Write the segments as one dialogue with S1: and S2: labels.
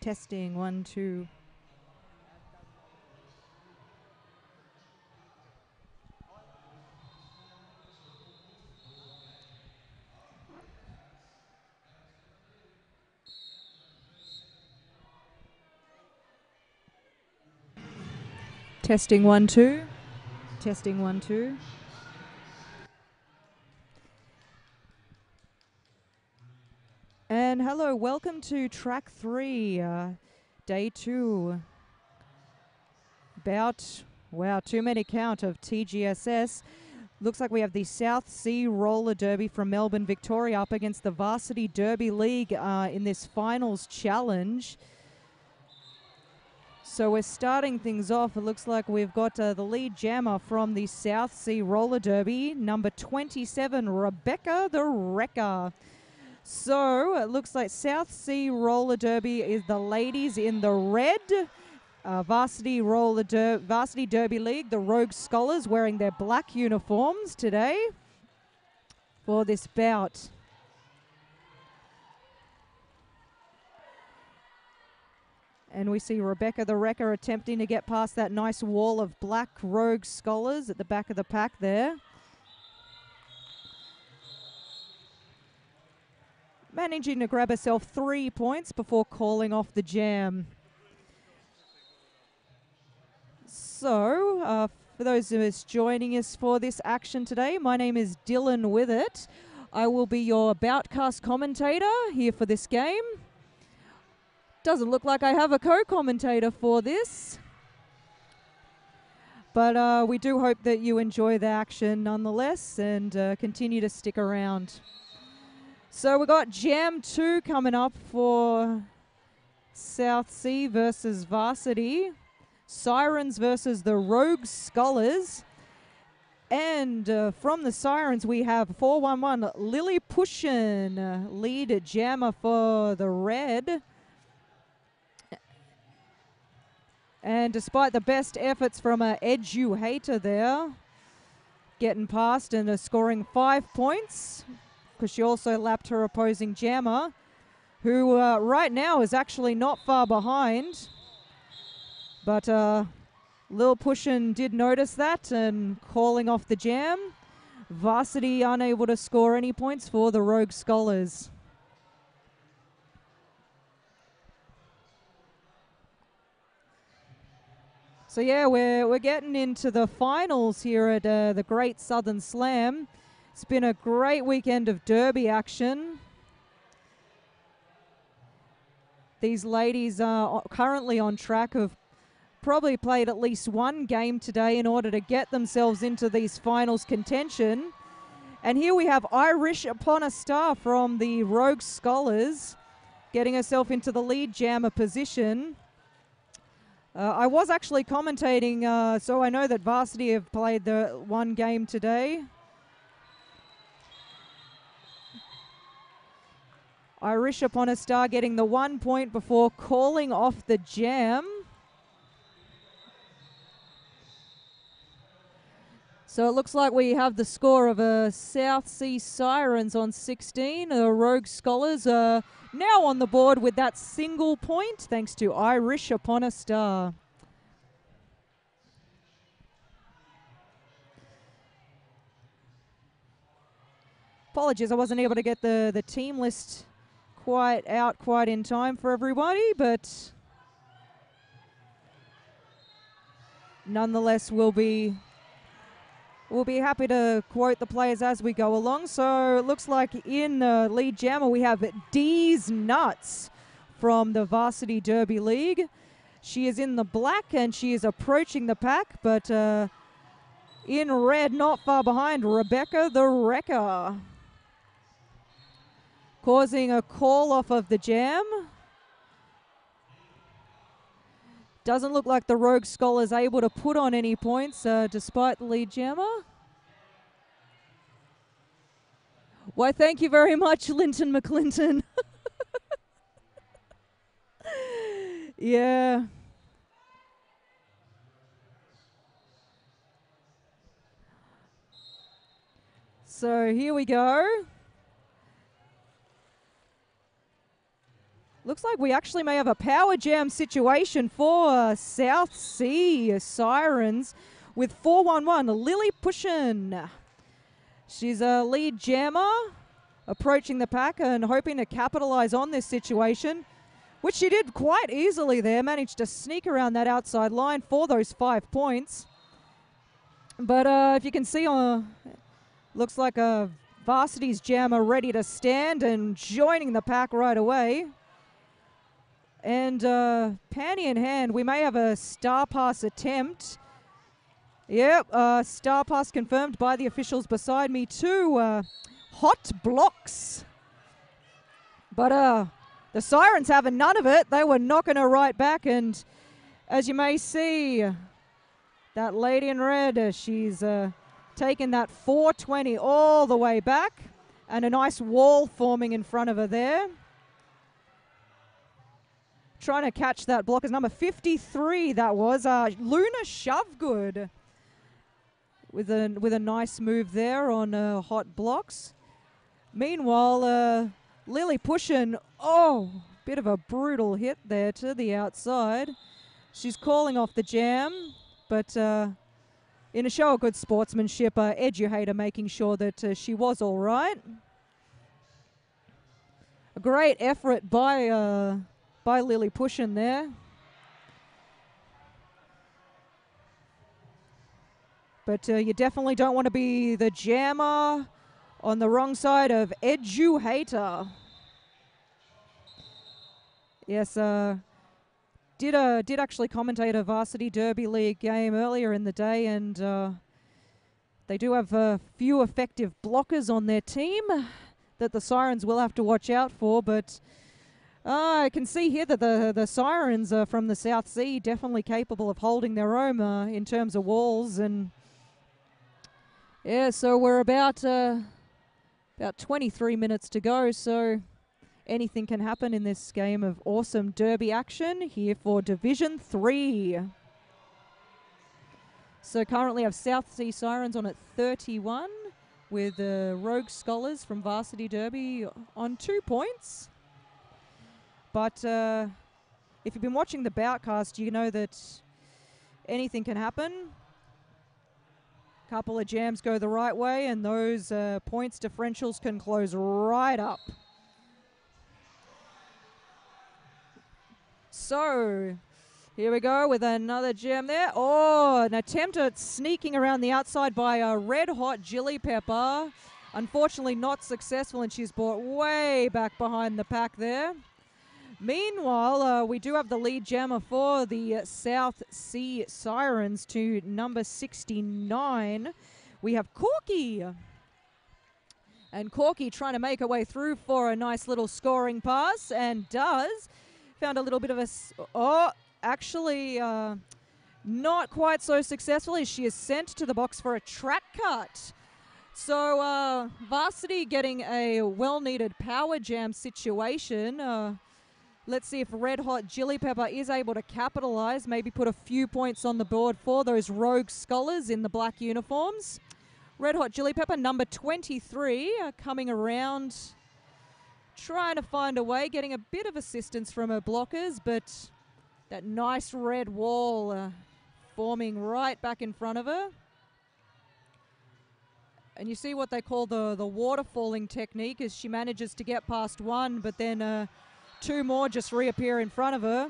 S1: Testing, 1, 2. Testing, 1, 2. Testing, 1, 2. And hello, welcome to track 3, day 2. About, wow, too many count of TGSS. Looks like we have the South Sea Roller Derby from Melbourne, Victoria up against the Varsity Derby League in this finals challenge. So we're starting things off. It looks like we've got the lead jammer from the South Sea Roller Derby, number 27, Rebecca the Wrecker. So it looks like South Sea Roller Derby is the ladies in the red. Varsity Derby League, the Rogue Scholars wearing their black uniforms today for this bout. And we see Rebecca the Wrecker attempting to get past that nice wall of black Rogue Scholars at the back of the pack there. Managing to grab herself 3 points before calling off the jam. So, for those of us joining us for this action today, my name is Dylan Withett. I will be your boutcast commentator here for this game. Doesn't look like I have a co-commentator for this. But we do hope that you enjoy the action nonetheless and continue to stick around. So we've got Jam 2 coming up for South Sea versus Varsity. Sirens versus the Rogue Scholars. And from the Sirens we have 411 Lily Pushin, lead jammer for the red. And despite the best efforts from Edu-Hater there, getting past and scoring 5 points, because she also lapped her opposing jammer, who right now is actually not far behind. But Lil Pushin did notice that and calling off the jam. Varsity unable to score any points for the Rogue Scholars. So yeah, we're getting into the finals here at the Great Southern Slam. It's been a great weekend of derby action. These ladies are currently on track of probably played at least one game today in order to get themselves into these finals contention. And here we have Irish Upon a Star from the Rogue Scholars getting herself into the lead jammer position. I was actually commentating, so I know that Varsity have played the one game today. Irish Upon a Star getting the 1 point before calling off the jam. So it looks like we have the score of South Sea Sirens on 16. Rogue Scholars are now on the board with that single point, thanks to Irish Upon a Star. Apologies, I wasn't able to get the team list quite in time for everybody, but nonetheless, we'll be happy to quote the players as we go along. So it looks like in the lead jammer we have D's Nuts from the Varsity Derby League. She is in the black and she is approaching the pack, but in red, not far behind, Rebecca the Wrecker, causing a call off of the jam. Doesn't look like the Rogue Scholars able to put on any points despite the lead jammer. Why, thank you very much, Linton McClinton. Yeah. So here we go. Looks like we actually may have a power jam situation for South Sea Sirens with 411 Lily Pushin. She's a lead jammer, approaching the pack and hoping to capitalize on this situation, which she did quite easily there, managed to sneak around that outside line for those 5 points. But if you can see, looks like a Varsity's jammer ready to stand and joining the pack right away. And panty in hand, we may have a star pass attempt. Yep, star pass confirmed by the officials beside me. 2 hot blocks. But the Sirens having none of it. They were knocking her right back. And as you may see, that lady in red, she's taken that 420 all the way back. And a nice wall forming in front of her there. Trying to catch that block is number 53, that was. Luna Shovegood with a nice move there on hot blocks. Meanwhile, Lily Pushin, bit of a brutal hit there to the outside. She's calling off the jam, but in a show of good sportsmanship, Eduhater making sure that she was all right. A great effort by Lily Pushin there. But you definitely don't want to be the jammer on the wrong side of Eduhater. Yes, did actually commentate a Varsity Derby League game earlier in the day, and they do have a few effective blockers on their team that the Sirens will have to watch out for, but I can see here that the Sirens from the South Sea definitely capable of holding their own in terms of walls. And yeah, so we're about 23 minutes to go, so anything can happen in this game of awesome derby action here for Division 3. So currently have South Sea Sirens on at 31 with Rogue Scholars from Varsity Derby on 2 points. But if you've been watching the Boutcast, you know that anything can happen. Couple of jams go the right way, and those points differentials can close right up. So here we go with another jam there. Oh, an attempt at sneaking around the outside by a Red Hot Chili Pepper. Unfortunately not successful, and she's brought way back behind the pack there. Meanwhile, we do have the lead jammer for the South Sea Sirens to number 69. We have Corky. And Corky trying to make her way through for a nice little scoring pass, and does. Found a little bit of a... actually not quite so successful as she is sent to the box for a track cut. So Varsity getting a well-needed power jam situation. Let's see if Red Hot Chili Pepper is able to capitalize, maybe put a few points on the board for those Rogue Scholars in the black uniforms. Red Hot Chili Pepper, number 23, coming around, trying to find a way, getting a bit of assistance from her blockers, but that nice red wall forming right back in front of her. And you see what they call the waterfalling technique, as she manages to get past one, but then 2 more just reappear in front of her.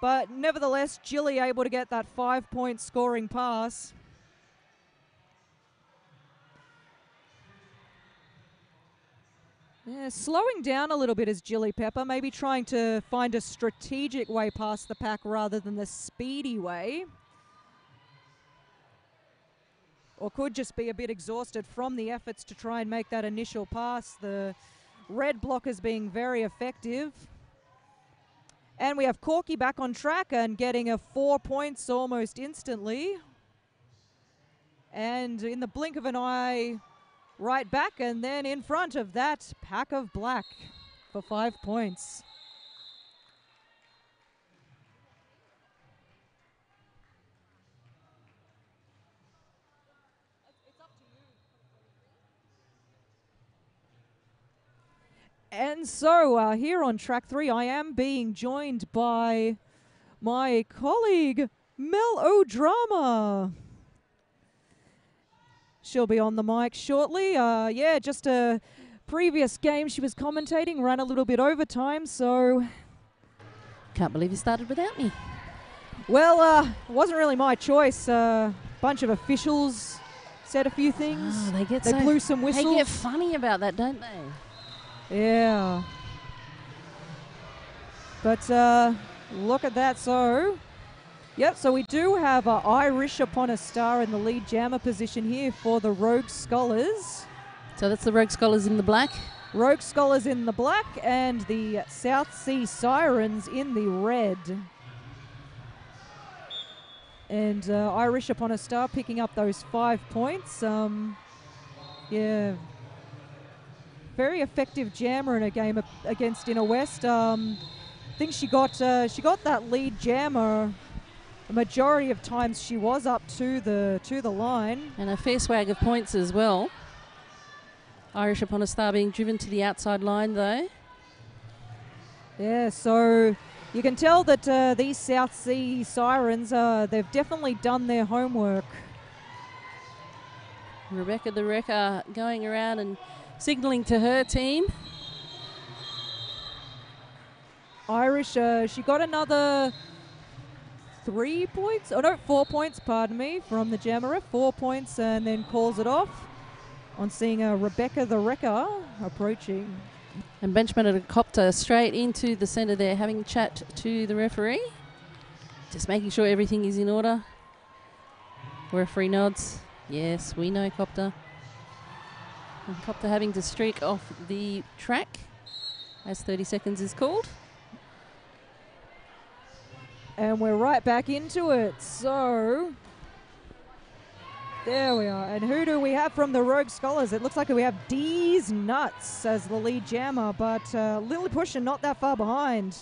S1: But nevertheless, Jilly able to get that 5-point scoring pass. Yeah, slowing down a little bit is Chili Pepper, maybe trying to find a strategic way past the pack rather than the speedy way. Or could just be a bit exhausted from the efforts to try and make that initial pass. The red blockers being very effective. And we have Corky back on track and getting a 4 points almost instantly. And in the blink of an eye, right back and then in front of that pack of black for 5 points. And so here on track 3, I am being joined by my colleague, Mel O'Drama. She'll be on the mic shortly. Yeah, just a previous game she was commentating, ran a little bit over time, so...
S2: Can't believe you started without me.
S1: Well, it wasn't really my choice. A bunch of officials said a few things.
S2: Oh, they
S1: blew some whistles.
S2: They get funny about that, don't they?
S1: Yeah. But look at that. So, yep, so we do have Irish upon a star in the lead jammer position here for the Rogue Scholars.
S2: So that's the Rogue Scholars in the black.
S1: Rogue Scholars in the black and the South Sea Sirens in the red. And Irish upon a star picking up those 5 points. Yeah. Very effective jammer in a game against Inner West. I think she got that lead jammer. The majority of times she was up to the line.
S2: And a fair swag of points as well. Irish upon a star being driven to the outside line though.
S1: Yeah, so you can tell that these South Sea Sirens, they've definitely done their homework.
S2: Rebecca the Wrecker going around and signalling to her team.
S1: Irish, she got another 3 points. Oh no, 4 points, pardon me, from the jammer. 4 points and then calls it off on seeing Rebecca the Wrecker approaching.
S2: And Benchman at a copter straight into the centre there, having a chat to the referee. Just making sure everything is in order. Referee nods. Yes, we know copter. And copter having to streak off the track as 30 seconds is called.
S1: And we're right back into it. So, there we are. And who do we have from the Rogue Scholars? It looks like we have D's Nuts as the lead jammer, but Lily pushing not that far behind.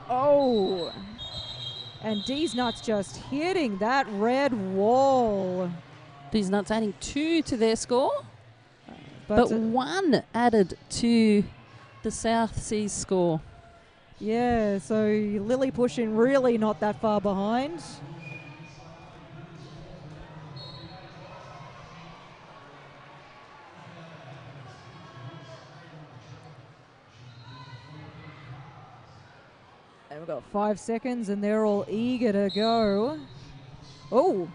S1: Oh. And D's Nuts just hitting that red wall.
S2: D's Nuts adding 2 to their score, but 1 added to the South Seas score.
S1: Yeah, so Lily pushing really not that far behind. And we've got 5 seconds and they're all eager to go. Oh,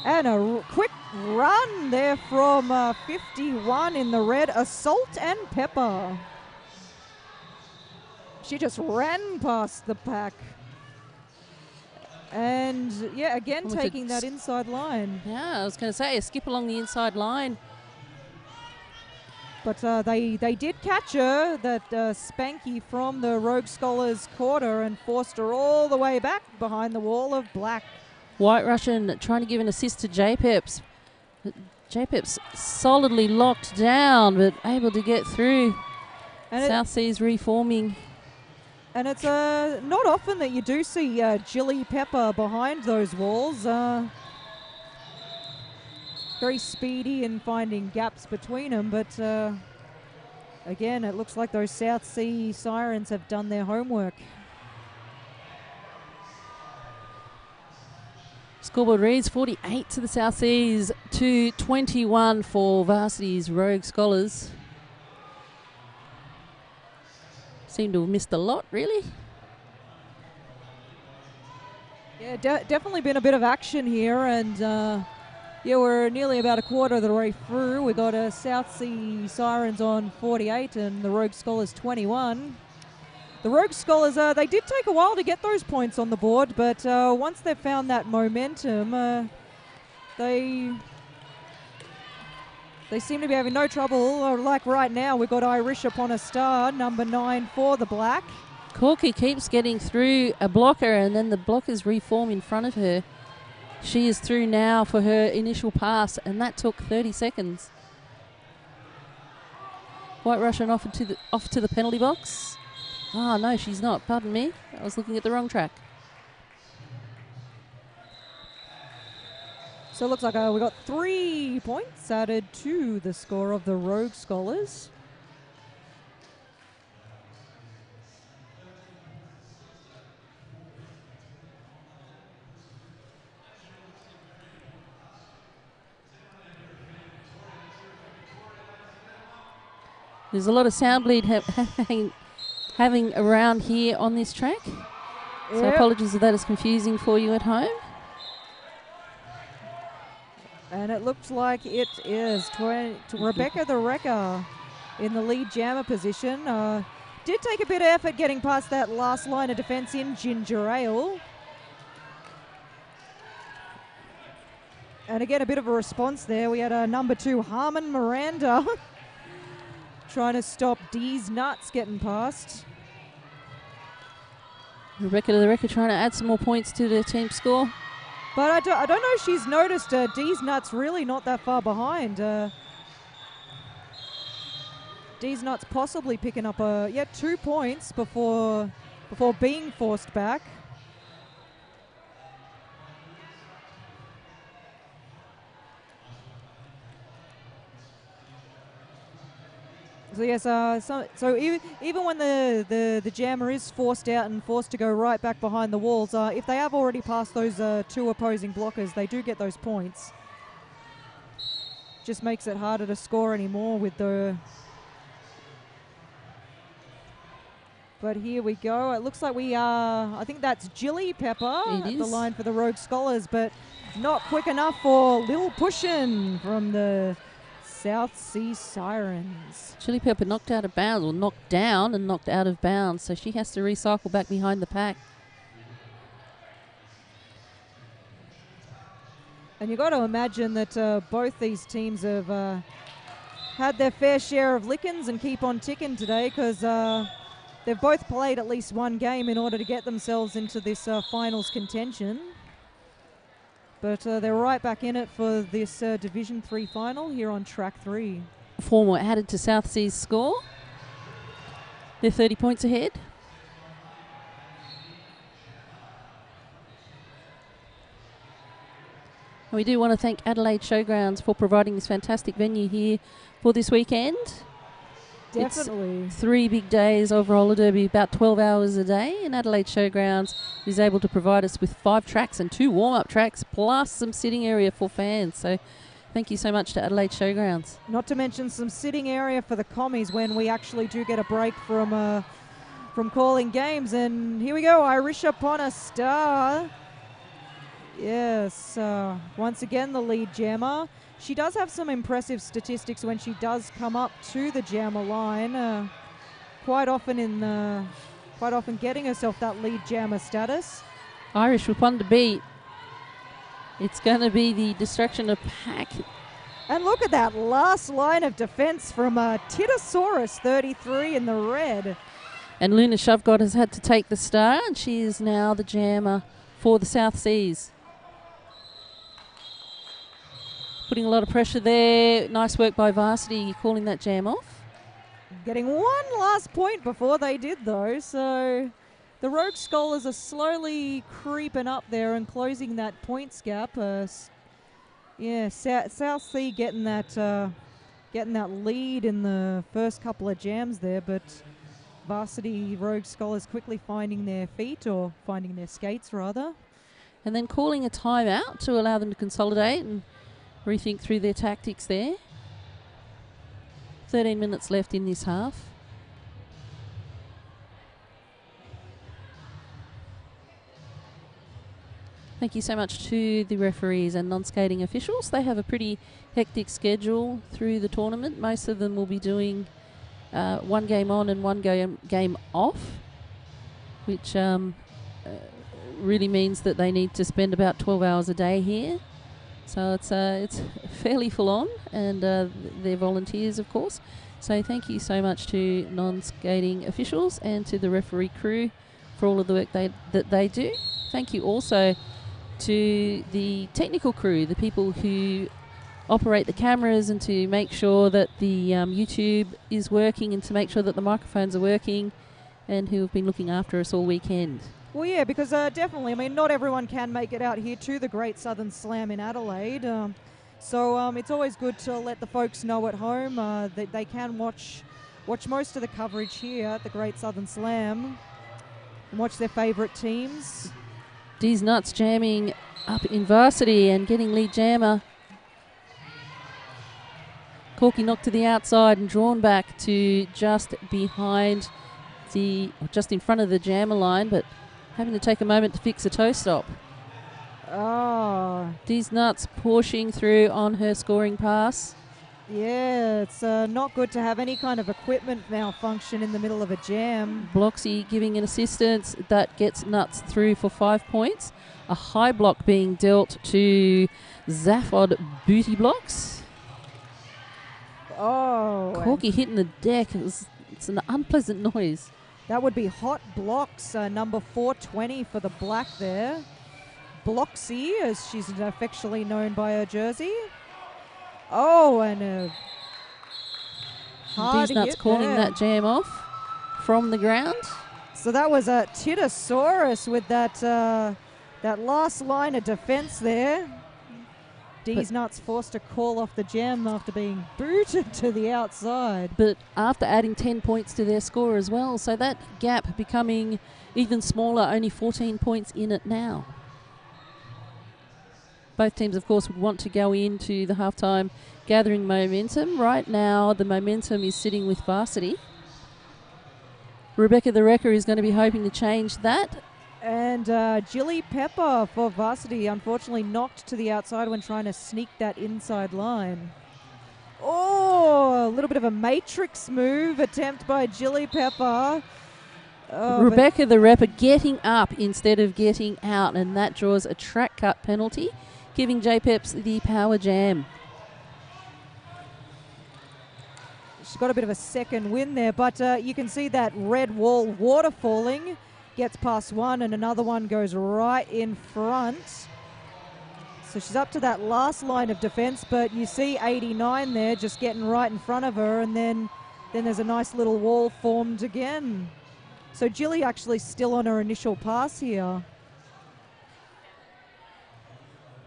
S1: and a quick run there from 51 in the red, Assault and Pepper. She just ran past the pack. And, yeah, again taking that inside line.
S2: Yeah, I was going to say, a skip along the inside line.
S1: But they did catch her, that Spanky from the Rogue Scholars quarter, and forced her all the way back behind the wall of black.
S2: White Russian trying to give an assist to J-Peps. J-Peps solidly locked down, but able to get through. And South Seas reforming.
S1: And it's not often that you do see Jilly Pepper behind those walls. Very speedy in finding gaps between them, but again, it looks like those South Sea Sirens have done their homework.
S2: Scoreboard reads 48 to the South Seas to 21 for Varsity's Rogue Scholars. Seem to have missed a lot, really.
S1: Yeah, definitely been a bit of action here, and yeah, we're nearly about a quarter of the way through. We got a South Sea Sirens on 48 and the Rogue Scholars 21. The Rogue Scholars, they did take a while to get those points on the board, but once they've found that momentum, they seem to be having no trouble. Like right now, we've got Irish upon a star, number 9 for the black.
S2: Corky keeps getting through a blocker, and then the blockers reform in front of her. She is through now for her initial pass, and that took 30 seconds. White Russian off to the penalty box. Oh, no, she's not. Pardon me. I was looking at the wrong track.
S1: So it looks like we got 3 points added to the score of the Rogue Scholars.
S2: There's a lot of sound bleed having around here on this track. So apologies if that is confusing for you at home.
S1: And it looks like it is Rebecca the Wrecker in the lead jammer position. Did take a bit of effort getting past that last line of defence in Ginger Ale. And again, a bit of a response there. We had number 2, Harmon Miranda, trying to stop D's Nuts getting past.
S2: Rebecca the Wrecker trying to add some more points to the team score.
S1: But I don't know if she's noticed D's Nuts really not that far behind. D's Nuts possibly picking up 2 points before being forced back. So yes, so even when the jammer is forced out and forced to go right back behind the walls, if they have already passed those 2 opposing blockers, they do get those points. Just makes it harder to score anymore with the... But here we go. It looks like we are... I think that's Jilly Pepper at the line for the Rogue Scholars, but not quick enough for Lil Pushin from the South Sea Sirens.
S2: Chili Pepper knocked out of bounds, or knocked down and knocked out of bounds, so she has to recycle back behind the pack.
S1: And you've got to imagine that both these teams have had their fair share of lickings and keep on ticking today, because they've both played at least one game in order to get themselves into this finals contention. But they're right back in it for this Division 3 final here on track 3.
S2: 4 more added to South Sea's score. They're 30 points ahead. And we do want to thank Adelaide Showgrounds for providing this fantastic venue here for this weekend.
S1: Definitely.
S2: It's 3 big days of roller derby, about 12 hours a day, and Adelaide Showgrounds is able to provide us with 5 tracks and 2 warm-up tracks, plus some sitting area for fans. So thank you so much to Adelaide Showgrounds.
S1: Not to mention some sitting area for the commies when we actually do get a break from calling games. And here we go, Irish upon a star. Yes, once again the lead jammer. She does have some impressive statistics when she does come up to the jammer line. Quite often getting herself that lead jammer status.
S2: Irish with 1 to beat. It's going to be the destruction of pack.
S1: And look at that last line of defense from Titosaurus 33 in the red.
S2: And Luna Shovegod has had to take the star, and she is now the jammer for the South Seas. Putting a lot of pressure there. Nice work by Varsity calling that jam off.
S1: Getting 1 last point before they did, though. So the Rogue Scholars are slowly creeping up there and closing that points gap. South Sea getting that lead in the first couple of jams there, but Varsity Rogue Scholars quickly finding their feet, or finding their skates rather.
S2: And then calling a timeout to allow them to consolidate and rethink through their tactics there. 13 minutes left in this half. Thank you so much to the referees and non-skating officials. They have a pretty hectic schedule through the tournament. Most of them will be doing 1 game on and 1 game off, which really means that they need to spend about 12 hours a day here. So it's fairly full on, and they're volunteers, of course. So thank you so much to non-skating officials and to the referee crew for all of the work that they do. Thank you also to the technical crew, the people who operate the cameras and to make sure that the YouTube is working and to make sure that the microphones are working. and who have been looking after us all weekend.
S1: Well, yeah, because definitely, I mean, not everyone can make it out here to the Great Southern Slam in Adelaide. So it's always good to let the folks know at home that they can watch most of the coverage here at the Great Southern Slam and watch their favourite teams.
S2: D's Nuts jamming up in varsity and getting lead jammer. Corky knocked to the outside and drawn back to just behind just in front of the jammer line, but having to take a moment to fix a toe stop.
S1: Oh.
S2: D's Nuts pushing through on her scoring pass.
S1: Yeah, it's not good to have any kind of equipment malfunction in the middle of a jam.
S2: Bloxy giving an assistance that gets Nuts through for 5 points. A high block being dealt to Zaphod Booty Blocks.
S1: Oh.
S2: Corky hitting the deck. It's an unpleasant noise.
S1: That would be Hot Blocks, number 420 for the black there. Bloxy, as she's affectionately known by her jersey. Oh, and hard
S2: These Nuts
S1: hit
S2: calling
S1: there.
S2: that jam off from the ground.
S1: So that was a Titosaurus with that last line of defence there. D's Nuts forced to call off the jam after being booted to the outside.
S2: But after adding 10 points to their score as well, so that gap becoming even smaller, only 14 points in it now. Both teams, of course, would want to go into the halftime gathering momentum. Right now, the momentum is sitting with varsity. Rebecca the Wrecker is going to be hoping to change that.
S1: And Jilly Pepper for varsity, unfortunately knocked to the outside when trying to sneak that inside line. Oh, a little bit of a matrix move attempt by Jilly Pepper. Oh,
S2: Rebecca the Rapper getting up instead of getting out, and that draws a track cut penalty, giving J-Peps the power jam.
S1: She's got a bit of a second win there, but you can see that red wall waterfalling. Gets past one and another one goes right in front. So she's up to that last line of defence, but you see 89 there just getting right in front of her, and then there's a nice little wall formed again. So Jilly actually still on her initial pass here.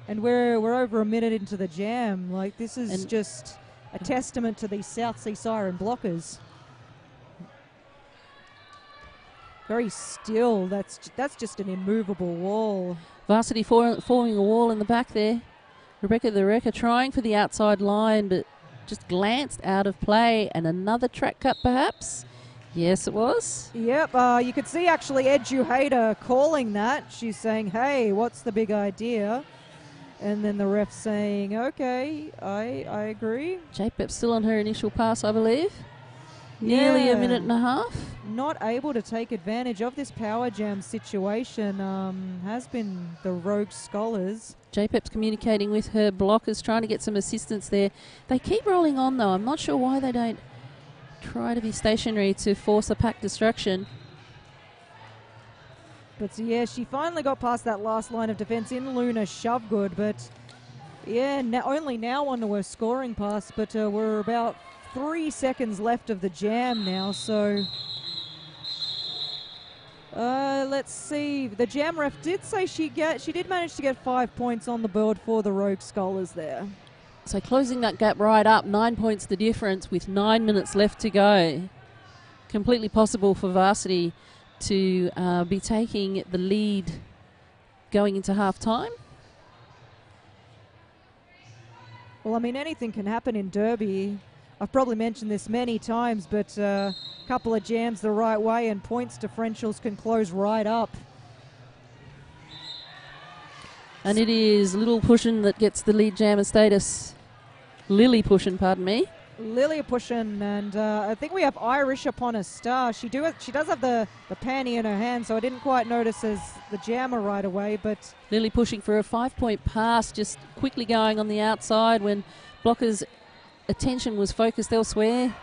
S1: And we're over a minute into the jam. Like, this is just a testament to these South Sea Siren blockers. Very still. That's just an immovable wall.
S2: Varsity forming a wall in the back there. Rebecca the Wrecker trying for the outside line, but just glanced out of play. And another track cut, perhaps? Yes, it was.
S1: Yep. You could see actually Eduhater calling that. She's saying, "Hey, what's the big idea?" And then the ref saying, "Okay, I agree."
S2: J-Pep still on her initial pass, I believe. Nearly a minute and a half.
S1: Not able to take advantage of this power jam situation has been the Rogue Scholars.
S2: J-Pep's communicating with her blockers, trying to get some assistance there. They keep rolling on, though. I'm not sure why they don't try to be stationary to force a pack destruction.
S1: But yeah, she finally got past that last line of defence in Luna Shovegood. But yeah, only now onto her scoring pass. But we're about 3 seconds left of the jam now, so let's see. The jam ref did say she did manage to get 5 points on the board for the Rogue Scholars there.
S2: So closing that gap right up, 9 points the difference with 9 minutes left to go. Completely possible for varsity to be taking the lead going into half time.
S1: Well, I mean, anything can happen in Derby. I've probably mentioned this many times, but a couple of jams the right way and points differentials can close right up.
S2: And it is Little Pushin that gets the lead jammer status. Lily Pushin, pardon me.
S1: Lily Pushin, and I think we have Irish upon a star. She does have the panty in her hand, so I didn't quite notice as the jammer right away, but
S2: Lily pushing for a 5-point pass, just quickly going on the outside when blockers' attention was focused elsewhere.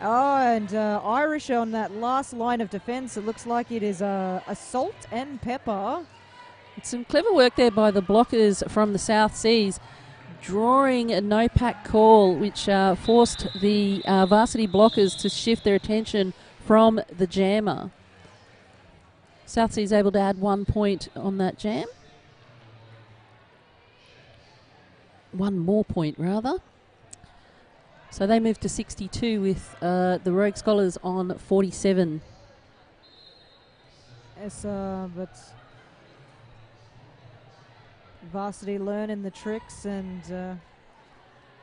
S1: Oh, and Irish on that last line of defence. It looks like it is a salt and pepper.
S2: It's some clever work there by the blockers from the South Seas, drawing a no-pack call, which forced the varsity blockers to shift their attention from the jammer. Southsea is able to add 1 point on that jam. 1 more point, rather. So they move to 62 with the Rogue Scholars on 47.
S1: Yes, but Varsity learning the tricks, and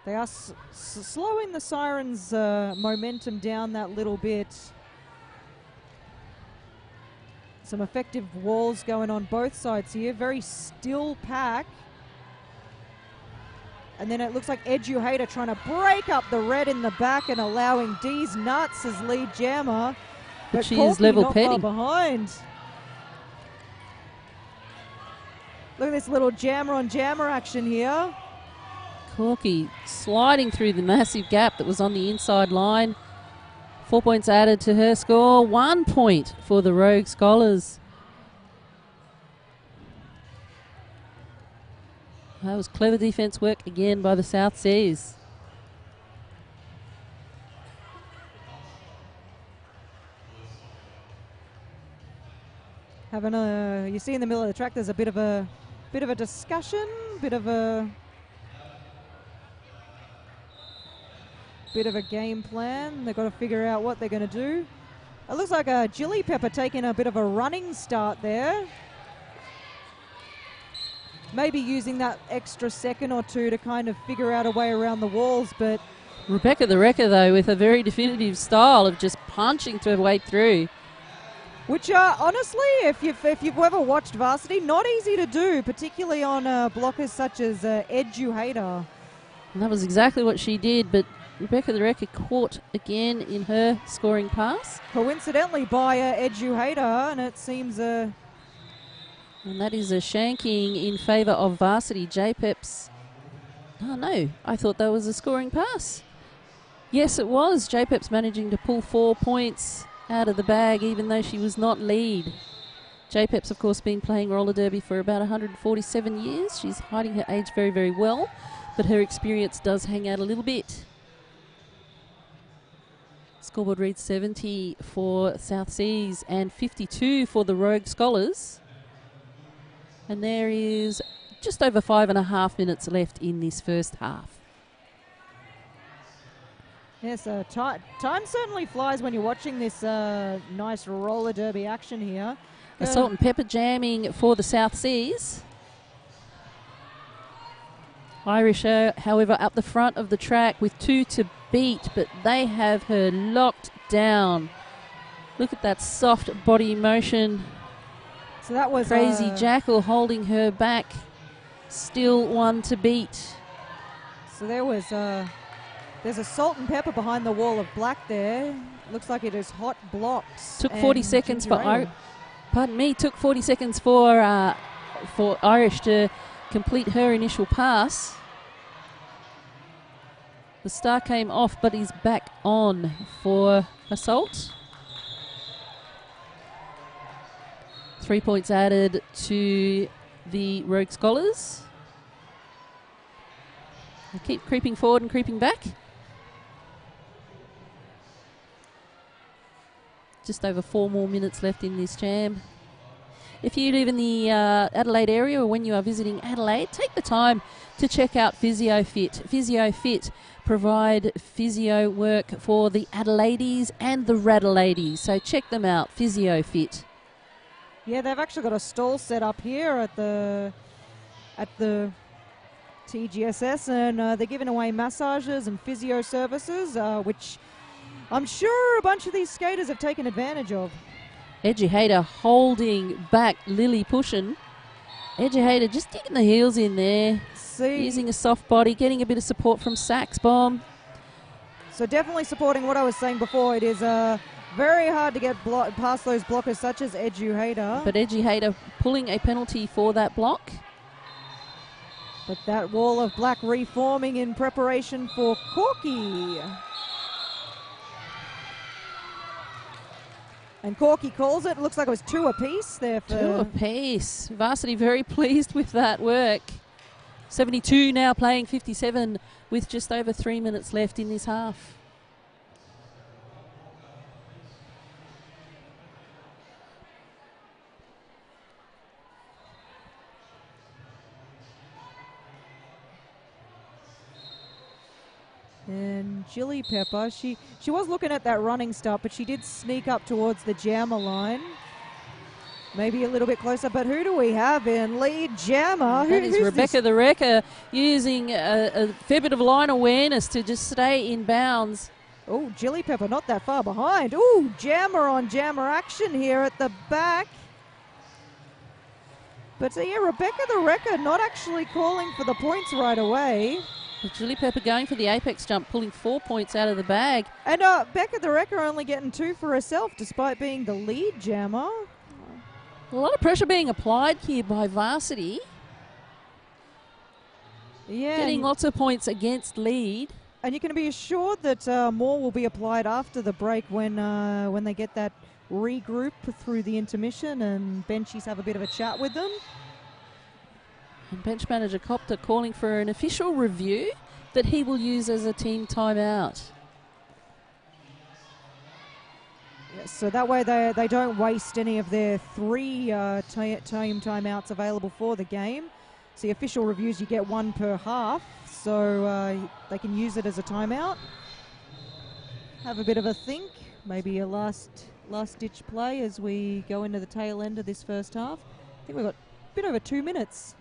S1: they are slowing the Sirens' momentum down that little bit. Some effective walls going on both sides here. Very still pack. And then it looks like Eduhater trying to break up the red in the back and allowing D's Nuts as lead jammer. But
S2: she is level
S1: not
S2: petty.
S1: far behind. Look at this little jammer on jammer action here.
S2: Corky sliding through the massive gap that was on the inside line. 4 points added to her score. 1 point for the Rogue Scholars. That was clever defence work again by the South Seas.
S1: Having a, you see in the middle of the track, there's a bit of a discussion, bit of a game plan. They've got to figure out what they're going to do. It looks like a Jilly Pepper taking a bit of a running start there. Maybe using that extra second or two to kind of figure out a way around the walls, but
S2: Rebecca the Wrecker, though, with a very definitive style of just punching her way through.
S1: Which, honestly, if you've ever watched Varsity, not easy to do, particularly on blockers such as Eduhater.
S2: And that was exactly what she did, but Rebecca the Wrecker caught again in her scoring pass.
S1: Coincidentally by Eduhater, and it seems...
S2: And that is a shanking in favour of Varsity. J-Peps. Oh, no. I thought that was a scoring pass. Yes, it was. J-Peps managing to pull 4 points out of the bag, even though she was not lead. J-Peps, of course, been playing roller derby for about 147 years. She's hiding her age very, very well, but her experience does hang out a little bit. Scoreboard reads 70 for South Seas and 52 for the Rogue Scholars. And there is just over 5.5 minutes left in this first half.
S1: Yes, time certainly flies when you're watching this nice roller derby action here.
S2: A salt and pepper jamming for the South Seas. Irish, however, up the front of the track with 2 to beat, but they have her locked down. Look at that soft body motion.
S1: So that was
S2: Crazy Jackal holding her back. Still 1 to beat.
S1: So there was there's a salt and pepper behind the wall of black there. Looks like it is hot blocks.
S2: Took 40 seconds for took 40 seconds for Irish to complete her initial pass. The star came off, but he's back on for Assault. 3 points added to the Rogue Scholars. They keep creeping forward and creeping back. Just over 4 more minutes left in this jam. If you live in the Adelaide area or when you are visiting Adelaide, take the time to check out PhysioFit. PhysioFit provide physio work for the Adelaides and the Radalaides. So check them out, PhysioFit.
S1: Yeah, they've actually got a stall set up here at the TGSS, and they're giving away massages and physio services, which I'm sure a bunch of these skaters have taken advantage of.
S2: Eduhater holding back Lily Pushin. Eduhater just digging the heels in there. Using a soft body, getting a bit of support from Sax Bomb.
S1: So definitely supporting what I was saying before. It is very hard to get past those blockers such as Eduhater.
S2: But Eduhater pulling a penalty for that block.
S1: But that wall of black reforming in preparation for Corky. And Corky calls it. Looks like it was 2 apiece there.
S2: 2 apiece. Varsity very pleased with that work. 72 now playing 57 with just over 3 minutes left in this half.
S1: And Jilly Pepper, she was looking at that running start, but she did sneak up towards the jammer line. Maybe a little bit closer, but who do we have in lead jammer?
S2: That is Rebecca the Wrecker using a fair bit of line awareness to just stay in bounds.
S1: Oh, Jilly Pepper not that far behind. Oh, jammer on jammer action here at the back. But yeah, Rebecca the Wrecker not actually calling for the points right away.
S2: With Jilly Pepper going for the apex jump, pulling 4 points out of the bag.
S1: And Becca the Wrecker only getting 2 for herself, despite being the lead jammer.
S2: A lot of pressure being applied here by Varsity.
S1: Yeah.
S2: Getting lots of points against lead.
S1: And you can be assured that more will be applied after the break when they get that regroup through the intermission and benchies have a bit of a chat with them.
S2: And bench manager Copter calling for an official review that he will use as a team timeout.
S1: Yes, so that way they don't waste any of their 3 team timeouts available for the game. So the official reviews, you get 1 per half, so they can use it as a timeout. Have a bit of a think, maybe a last-ditch play as we go into the tail end of this first half. I think we've got a bit over 2 minutes.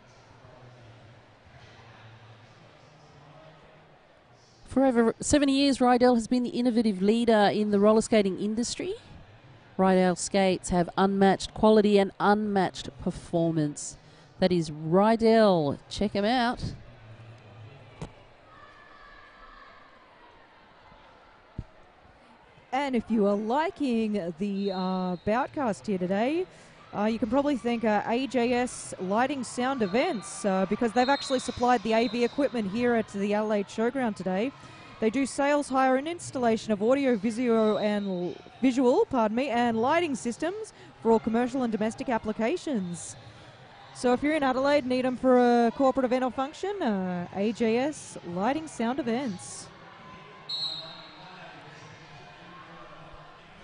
S2: For over 70 years, Rydell has been the innovative leader in the roller skating industry. Rydell skates have unmatched quality and unmatched performance. That is Rydell. Check them out.
S1: And if you are liking the Boutcast here today, you can probably thank AJS Lighting Sound Events because they've actually supplied the AV equipment here at the Adelaide Showground today. They do sales, hire and installation of audio, visual and lighting systems for all commercial and domestic applications. So if you're in Adelaide, need them for a corporate event or function, AJS Lighting Sound Events.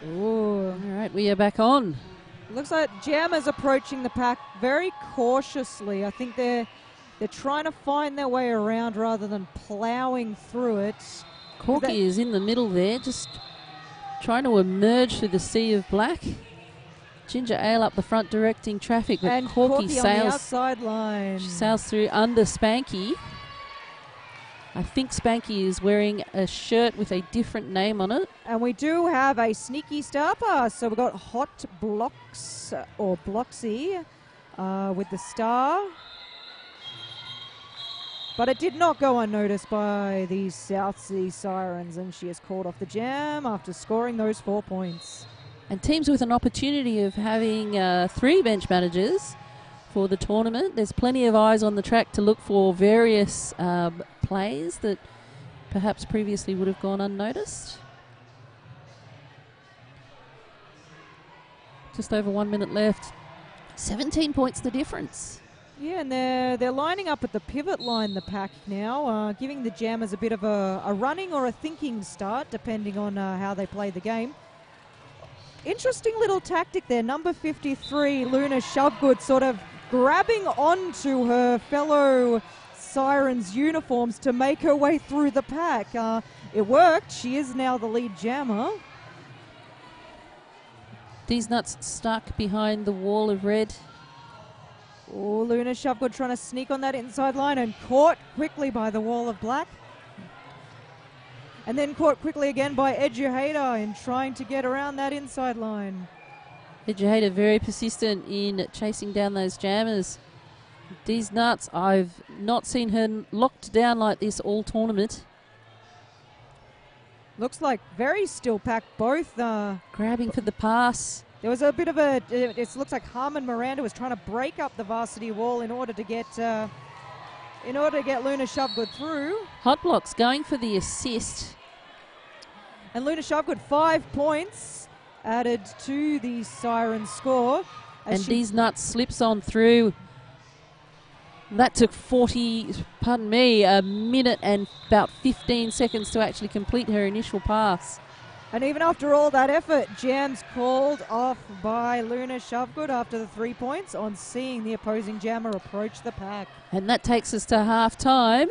S1: Ooh.
S2: All right, we are back on.
S1: Looks like Jammer's approaching the pack very cautiously. I think they're trying to find their way around rather than ploughing through it.
S2: Corky is in the middle there, just trying to emerge through the sea of black. Ginger Ale up the front directing traffic, but
S1: and
S2: Corky
S1: sails on the outside line.
S2: She sails through under Spanky. I think Spanky is wearing a shirt with a different name on it.
S1: And we do have a sneaky star pass. So we've got Hot Blocks or Bloxy with the star. But it did not go unnoticed by the South Sea Sirens, and she is called off the jam after scoring those 4 points.
S2: And teams with an opportunity of having 3 bench managers for the tournament. There's plenty of eyes on the track to look for various plays that perhaps previously would have gone unnoticed. Just over 1 minute left. 17 points the difference.
S1: Yeah, and they're lining up at the pivot line, the pack now, giving the Jammers a bit of a running or a thinking start, depending on how they play the game. Interesting little tactic there. Number 53, Luna Shovegood, sort of grabbing onto her fellow Sirens uniforms to make her way through the pack. It worked. She is now the lead jammer.
S2: These nuts stuck behind the wall of red.
S1: Oh, Luna Shovegood trying to sneak on that inside line and caught quickly by the wall of black. And then caught quickly again by Eduhater in trying to get around that inside line.
S2: Eduhater very persistent in chasing down those jammers. These nuts, I've not seen her locked down like this all tournament.
S1: Looks like very still packed both.
S2: Grabbing for the pass.
S1: There was a bit of a, it looks like Harmon Miranda was trying to break up the varsity wall in order to get Luna Shovegood through.
S2: Hot Blocks going for the assist.
S1: And Luna Shovegood 5 points added to the Siren score.
S2: And these nuts slips on through. That took a minute and about 15 seconds to actually complete her initial pass.
S1: And even after all that effort, Jam's called off by Luna Shovegood after the 3 points on seeing the opposing jammer approach the pack.
S2: And that takes us to half time.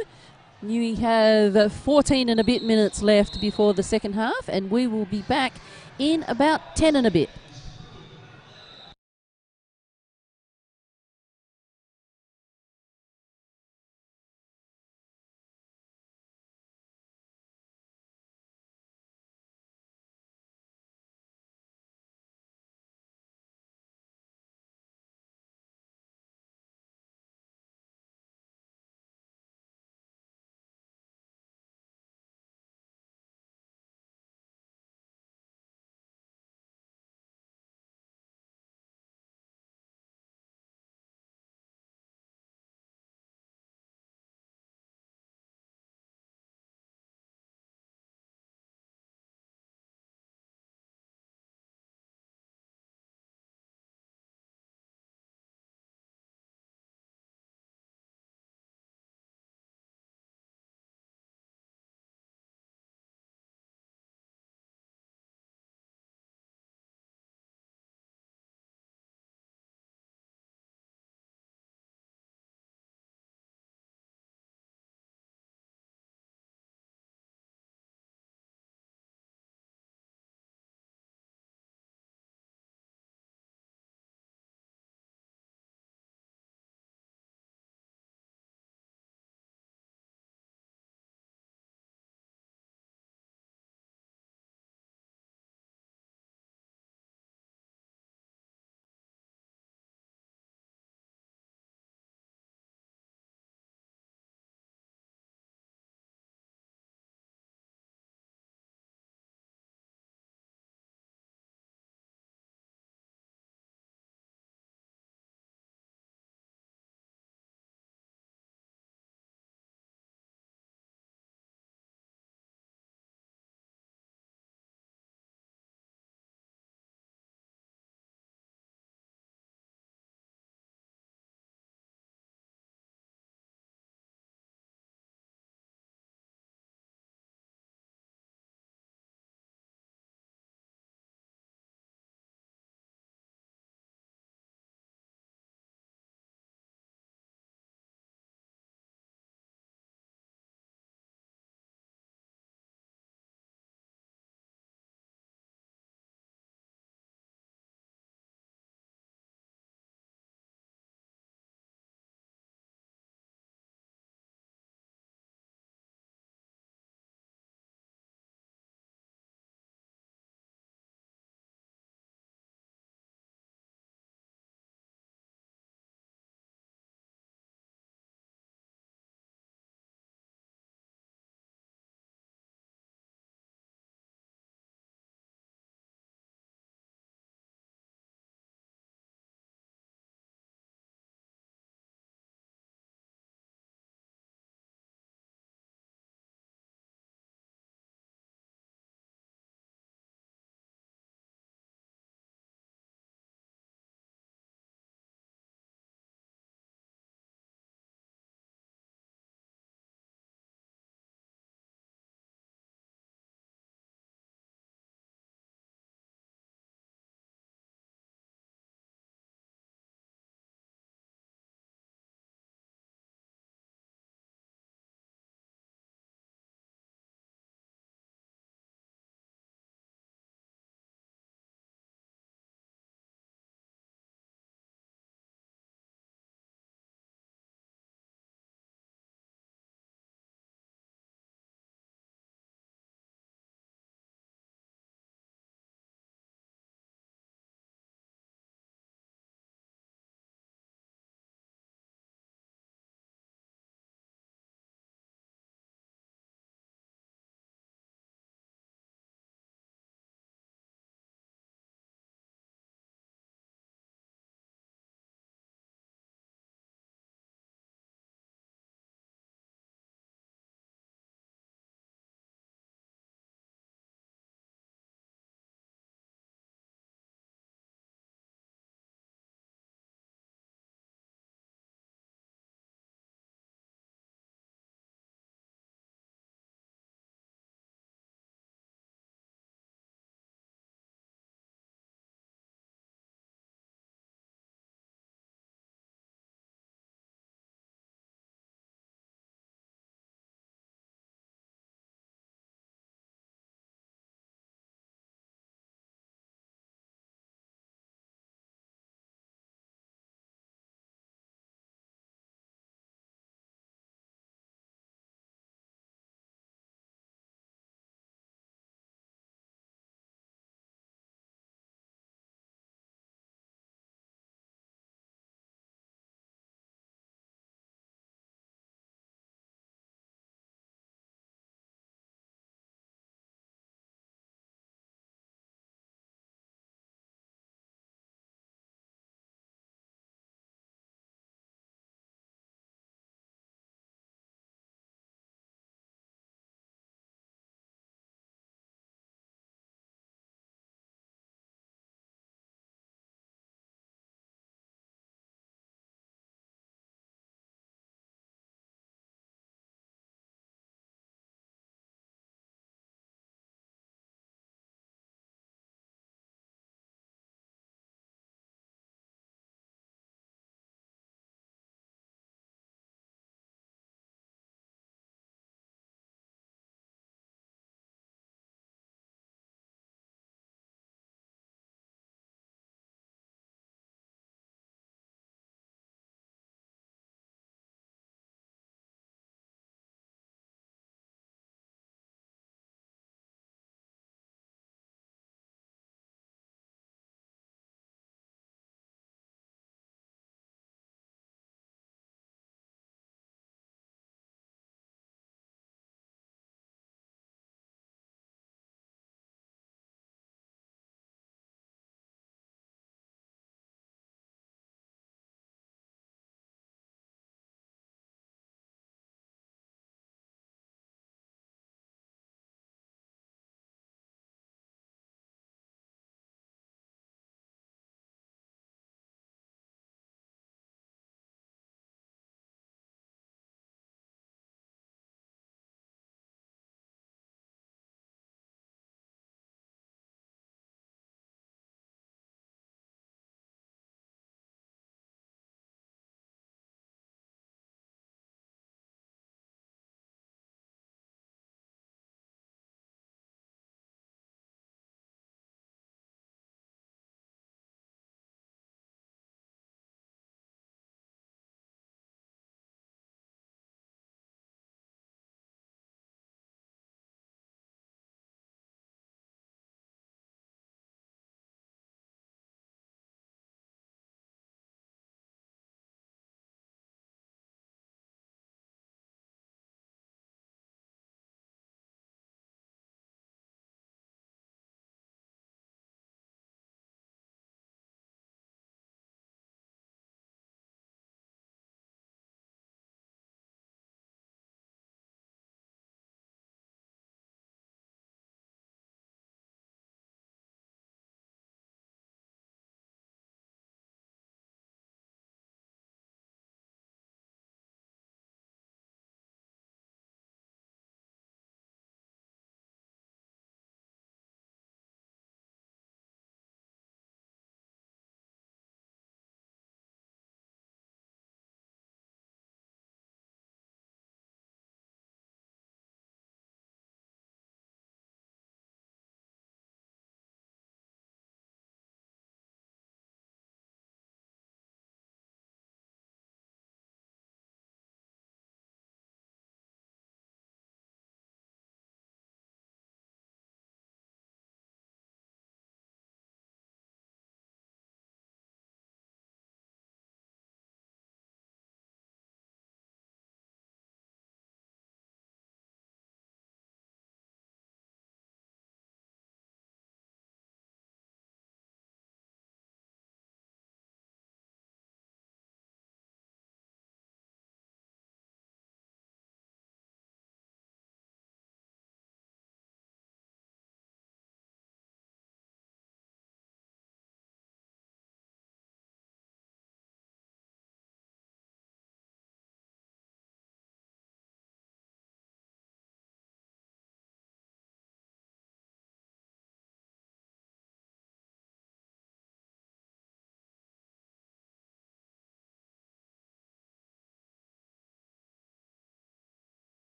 S2: You have 14 and a bit minutes left before the second half, and we will be back in about 10 and a bit.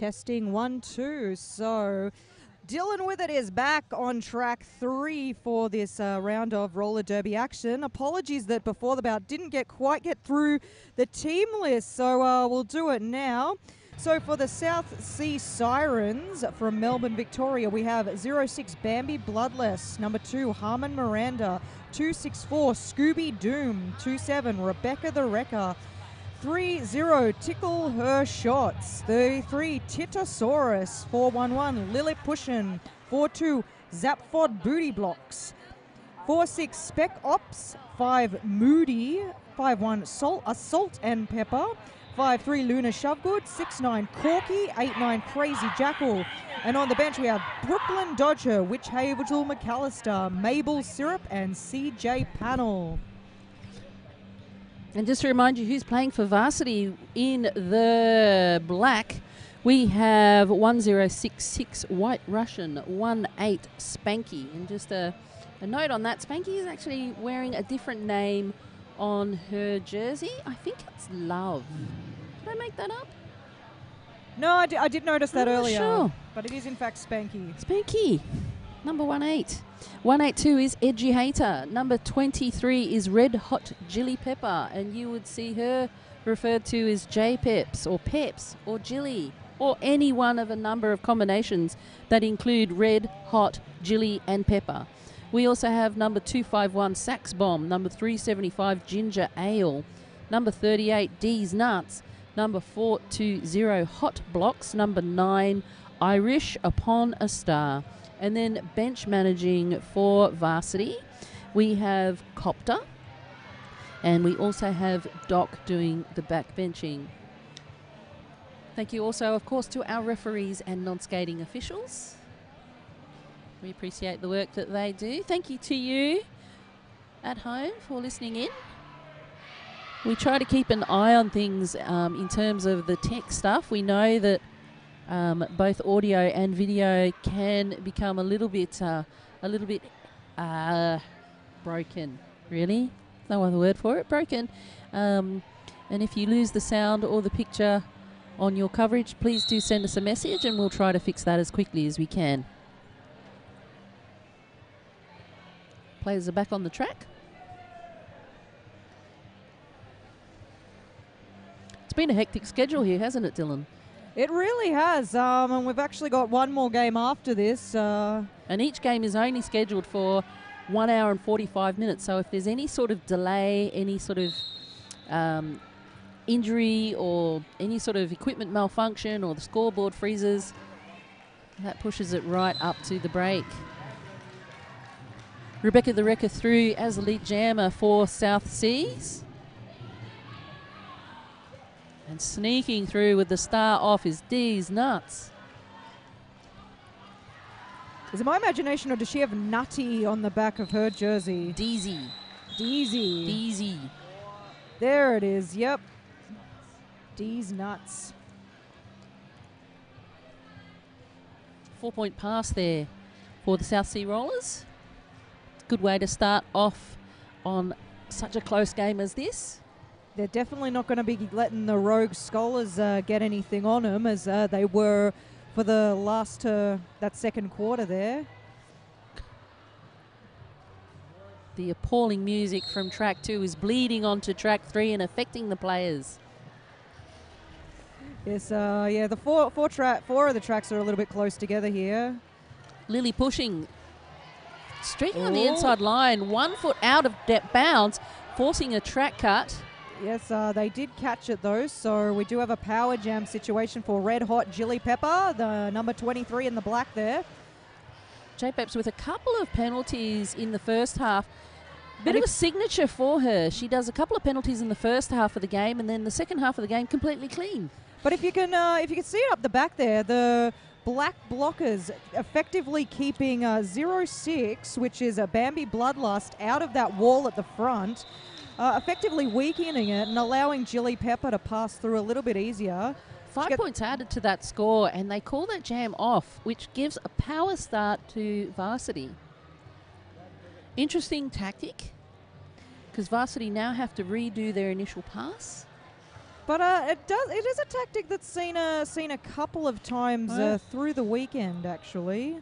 S1: Testing 1, 2. So Dylan with it is back on track 3 for this round of roller derby action. Apologies that before the bout didn't quite get through the team list, so we'll do it now. So for the South Sea Sirens from Melbourne, Victoria, we have 06 Bambi Bloodless, number 2 Harmon Miranda, 264 Scooby Doom, 27 Rebecca the Wrecker, 30 Tickle Her Shots, 33 Titosaurus, 411 Lilith Pushin, 42 Zapfod Booty Blocks, 46 Spec Ops, 5 Moody, 51 Assault and Pepper, 5-3 Luna Shovegood, 6-9 Corky, 8-9 Crazy Jackal. And on the bench we have Brooklyn Dodger, Witch Hazel McAllister, Mabel Syrup and CJ Panel.
S2: And just to remind you who's playing for varsity in the black, we have 1066 White Russian, 18 Spanky. And just a note on that, Spanky is actually wearing a different name on her jersey. I think it's Love. Did I make that up?
S1: No, I did notice that earlier.
S2: Sure.
S1: But it is in fact Spanky.
S2: Spanky, number 18. 182 is Edgy Hater. Number 23 is Red Hot Jilly Pepper. And you would see her referred to as J-Peps or Peps or Jilly or any one of a number of combinations that include red, hot, jilly and pepper. We also have number 251 Sax Bomb, number 375 Ginger Ale, number 38 D's Nuts, number 420 Hot Blocks, number 9 Irish Upon a Star. And then bench managing for varsity, we have Copter, and we also have Doc doing the back benching. Thank you also, of course, to our referees and non-skating officials. We appreciate the work that they do. Thank you to you at home for listening in. We try to keep an eye on things in terms of the tech stuff. We know that both audio and video can become a little bit broken. Really, no other word for it. Broken. And if you lose the sound or the picture on your coverage, please do send us a message, and we'll try to fix that as quickly as we can. Players are back on the track. It's been a hectic schedule here, hasn't it, Dylan?
S1: It really has, and we've actually got one more game after this.
S2: And each game is only scheduled for 1 hour and 45 minutes, so if there's any sort of delay, any sort of injury or any sort of equipment malfunction or the scoreboard freezes, that pushes it right up to the break. Rebecca the Wrecker through as the lead jammer for South Seas. And sneaking through with the star off is D's Nuts.
S1: Is it my imagination, or does she have Nutty on the back of her jersey?
S2: Deezy.
S1: Deezy.
S2: Deezy.
S1: There it is, yep. D's Nuts.
S2: 4-point pass there for the South Sea Rollers. Good way to start off on such a close game as this.
S1: They're definitely not going to be letting the Rogue Scholars get anything on them, as they were for the last that second quarter there.
S2: The appalling music from track 2 is bleeding onto track 3 and affecting the players.
S1: Yes, yeah, the four of the tracks are a little bit close together here.
S2: Lily pushing, streaking on the inside line, 1 foot out of bounds, forcing a track cut.
S1: Yes, they did catch it though, so we do have a power jam situation for Red Hot Jilly Pepper, the number 23 in the black there.
S2: J-Peps with a couple of penalties in the first half. Bit of a signature for her. She does a couple of penalties in the first half of the game, and then the second half of the game completely clean.
S1: But if you can see it up the back there, the black blockers effectively keeping 06, which is a Bambi Bloodlust, out of that wall at the front, effectively weakening it and allowing Jilly Pepper to pass through a little bit easier.
S2: 5 points added to that score, and they call that jam off, which gives a power start to varsity. Interesting tactic, because varsity now have to redo their initial pass.
S1: But it is a tactic that's seen a couple of times through the weekend. Actually,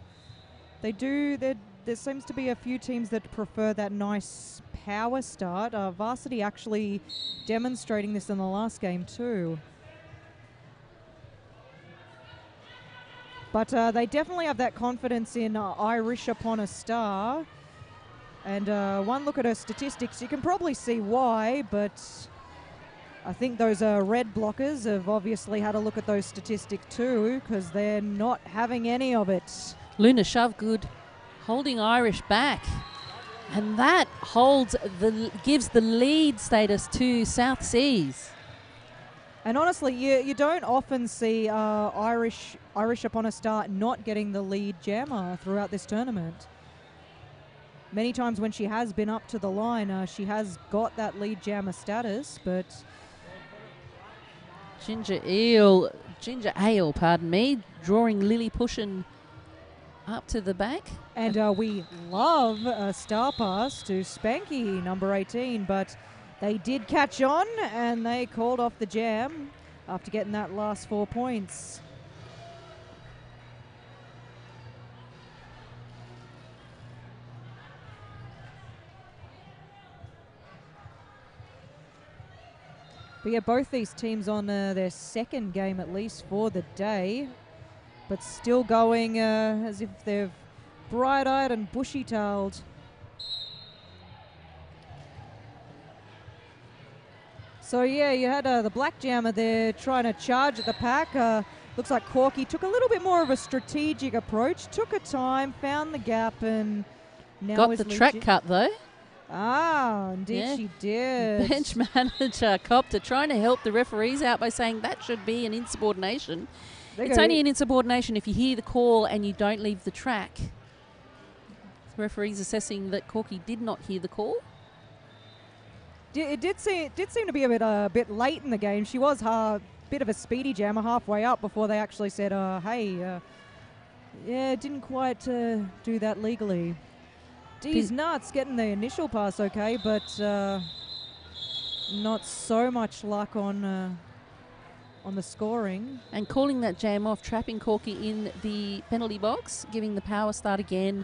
S1: there seems to be a few teams that prefer that nice power start. Varsity actually demonstrating this in the last game too. But they definitely have that confidence in Irish upon a star. And one look at her statistics, you can probably see why, but I think those red blockers have obviously had a look at those statistics too, because they're not having any of it.
S2: Luna Shovegood holding Irish back. And that gives the lead status to South Seas.
S1: And honestly, you don't often see Irish upon a star not getting the lead jammer throughout this tournament. Many times when she has been up to the line, she has got that lead jammer status, but
S2: Ginger Ale, drawing Lily Pushin up to the back.
S1: And we love a star pass to Spanky, number 18, but they did catch on and they called off the jam after getting that last 4 points. But yeah, both these teams on their second game at least for the day, but still going as if they've bright-eyed and bushy-tailed. So yeah, you had the black jammer there trying to charge at the pack. Looks like Corky took a little bit more of a strategic approach, took her time, found the gap, and now
S2: got the track cut though.
S1: Ah, indeed she did.
S2: Bench manager Copter trying to help the referees out by saying that should be an insubordination. It's only an insubordination if you hear the call and you don't leave the track. The referees assessing that Corky did not hear the call.
S1: It did seem to be a bit late in the game. She was a bit of a speedy jammer halfway up before they actually said, hey, yeah, didn't quite do that legally. D's nuts getting the initial pass okay, but not so much luck on the scoring.
S2: And calling that jam off, trapping Corky in the penalty box, giving the power start again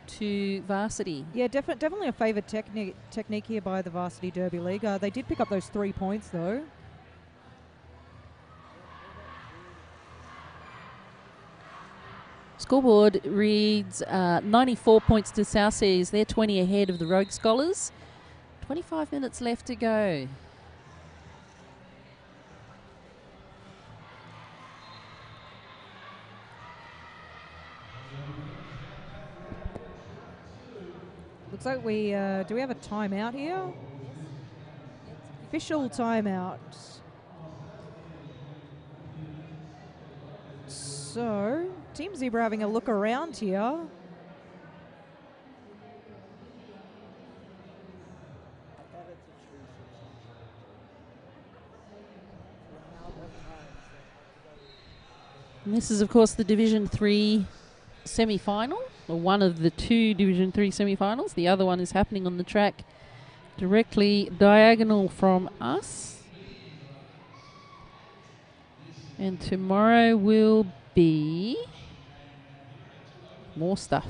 S2: to Varsity.
S1: Yeah, definitely a favoured technique here by the Varsity Derby League. They did pick up those 3 points though.
S2: Scoreboard reads 94 points to South Seas. They're 20 ahead of the Rogue Scholars. 25 minutes left to go.
S1: Looks like we do we have a timeout here? Official timeout. So, Team Zebra having a look around here.
S2: And this is, of course, the Division 3 semi-final, or one of the 2 Division 3 semi-finals. The other one is happening on the track directly diagonal from us. And tomorrow will be more stuff.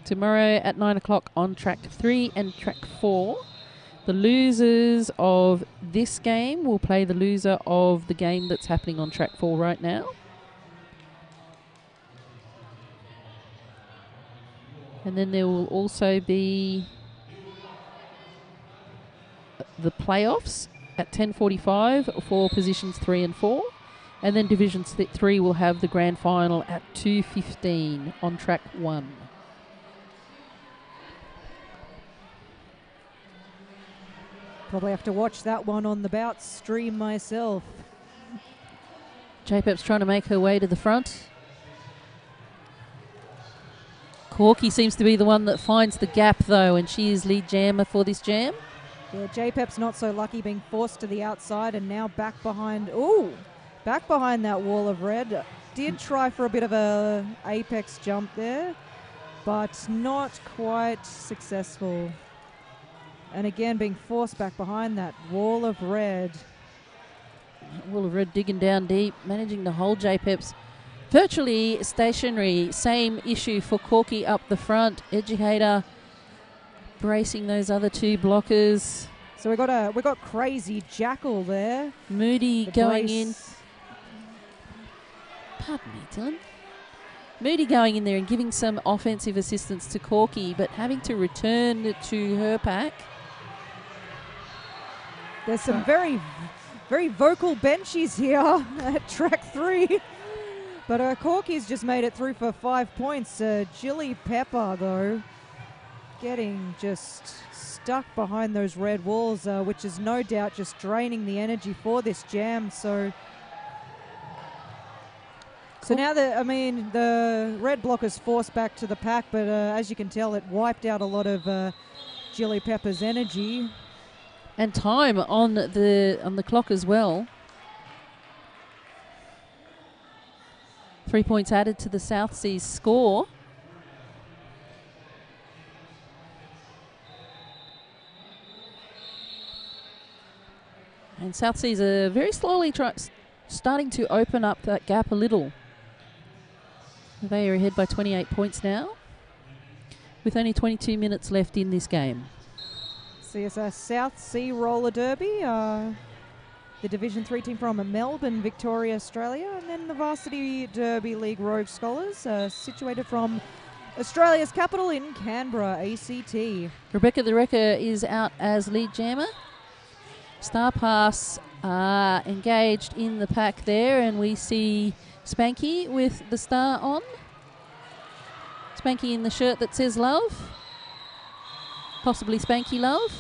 S2: Tomorrow at 9 o'clock on track 3 and track 4. The losers of this game will play the loser of the game that's happening on track 4 right now. And then there will also be the playoffs at 10:45 for positions 3 and 4. And then Division 3 will have the grand final at 2:15 on track 1.
S1: Probably have to watch that one on the bout stream myself.
S2: JPEP's trying to make her way to the front. Corky seems to be the one that finds the gap though, and she is lead jammer for this jam.
S1: Yeah, JPEP's not so lucky, being forced to the outside and now back behind. Ooh, back behind that wall of red. Did try for a bit of a apex jump there, but not quite successful. And again, being forced back behind that wall of red.
S2: Wall of red digging down deep, managing to hold J-Peps virtually stationary. Same issue for Corky up the front. Educator bracing those other two blockers.
S1: So we got Crazy Jackal there.
S2: Moody going in. Pardon me, Dylan. Moody going in there and giving some offensive assistance to Corky, but having to return to her pack.
S1: There's some very, very vocal benchies here at track 3. But Corky's just made it through for 5 points. Jilly Pepper, though, getting just stuck behind those red walls, which is no doubt just draining the energy for this jam. So now the red blockers forced back to the pack, but as you can tell, it wiped out a lot of Jilly Pepper's energy.
S2: And time on the clock as well. 3 points added to the South Seas score. And South Seas are very slowly starting to open up that gap a little. They are ahead by 28 points now, with only 22 minutes left in this game.
S1: CSS South Sea Roller Derby, the Division 3 team from Melbourne, Victoria, Australia, and then the Varsity Derby League Rogue Scholars, situated from Australia's capital in Canberra, ACT.
S2: Rebecca the Wrecker is out as lead jammer. Star Pass engaged in the pack there, and we see Spanky with the star on. Spanky in the shirt that says love. Possibly Spanky love.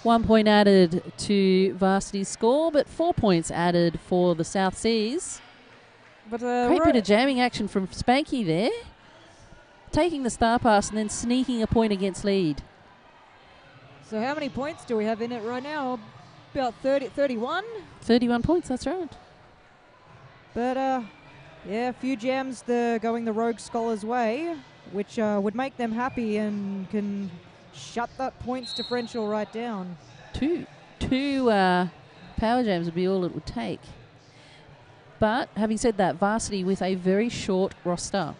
S2: 1 point added to Varsity's score, but 4 points added for the South Seas.
S1: But
S2: great bit of jamming action from Spanky there. Taking the star pass and then sneaking a point against lead.
S1: So how many points do we have in it right now? About 31?
S2: 31 points, that's right.
S1: But yeah, a few jams going the Rogue Scholars' way, which would make them happy and can shut that points differential right down.
S2: Two power jams would be all it would take. But having said that, Varsity with a very short roster.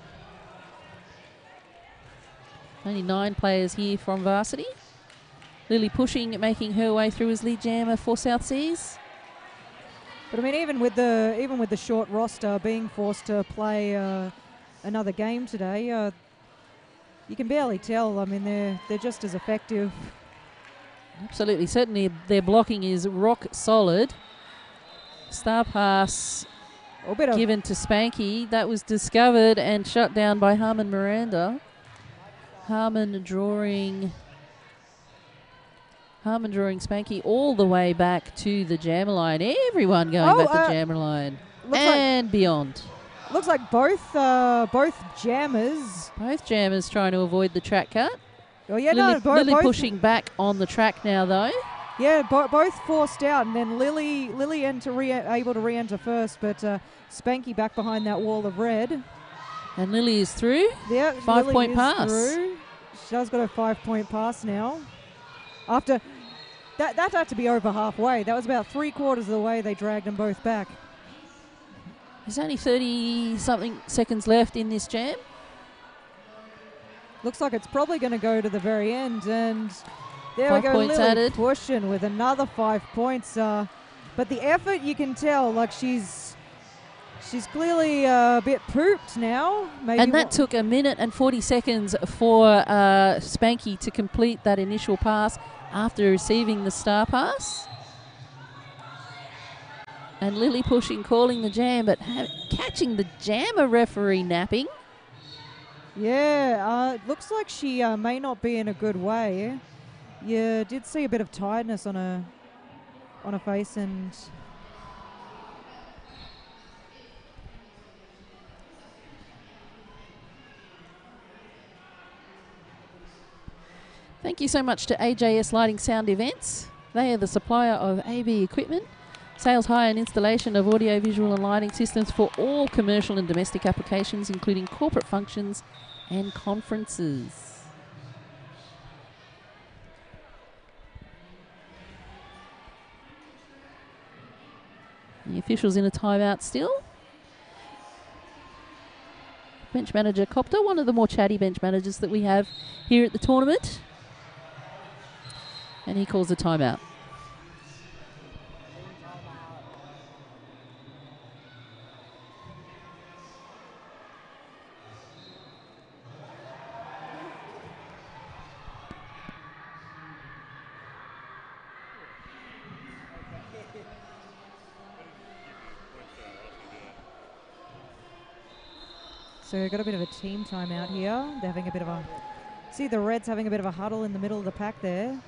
S2: Only 9 players here from Varsity. Lily pushing, making her way through as lead jammer for South Seas.
S1: But I mean, even with the short roster, being forced to play another game today, you can barely tell. I mean, they're just as effective.
S2: Absolutely, certainly their blocking is rock solid. Star pass given to Spanky. That was discovered and shut down by Harmon Miranda. Harmon drawing Spanky all the way back to the jammer line. Everyone going back to the jammer line and beyond.
S1: Looks like both jammers.
S2: Both jammers trying to avoid the track cut.
S1: Oh yeah,
S2: Lily pushing back on the track now though.
S1: Yeah, both forced out, and then Lily able to re-enter first, but Spanky back behind that wall of red.
S2: And Lily is through.
S1: Yeah,
S2: 5 point pass.
S1: Through. She has got a 5 point pass now. After that had to be over halfway. That was about 3/4 of the way they dragged them both back.
S2: There's only 30-something seconds left in this jam.
S1: Looks like it's probably going to go to the very end, and there
S2: 5
S1: we go.
S2: points
S1: Lily
S2: added.
S1: Pushing with another 5 points. But the effort, you can tell, like she's clearly a bit pooped now. Maybe
S2: and that took 1 minute and 40 seconds for Spanky to complete that initial pass after receiving the star pass. And Lily pushing, calling the jam, but catching the jammer referee napping.
S1: Yeah, looks like she may not be in a good way. You did see a bit of tiredness on her face, and
S2: thank you so much to AJS Lighting Sound Events. They are the supplier of AB equipment, sales, hire and installation of audio, visual and lighting systems for all commercial and domestic applications, including corporate functions and conferences. officials in a timeout still. Bench manager Copter, one of the more chatty bench managers that we have here at the tournament. And he calls a timeout.
S1: So we've got a bit of a team timeout here. They're having a bit of a... See the Reds having a bit of a huddle in the middle of the pack there.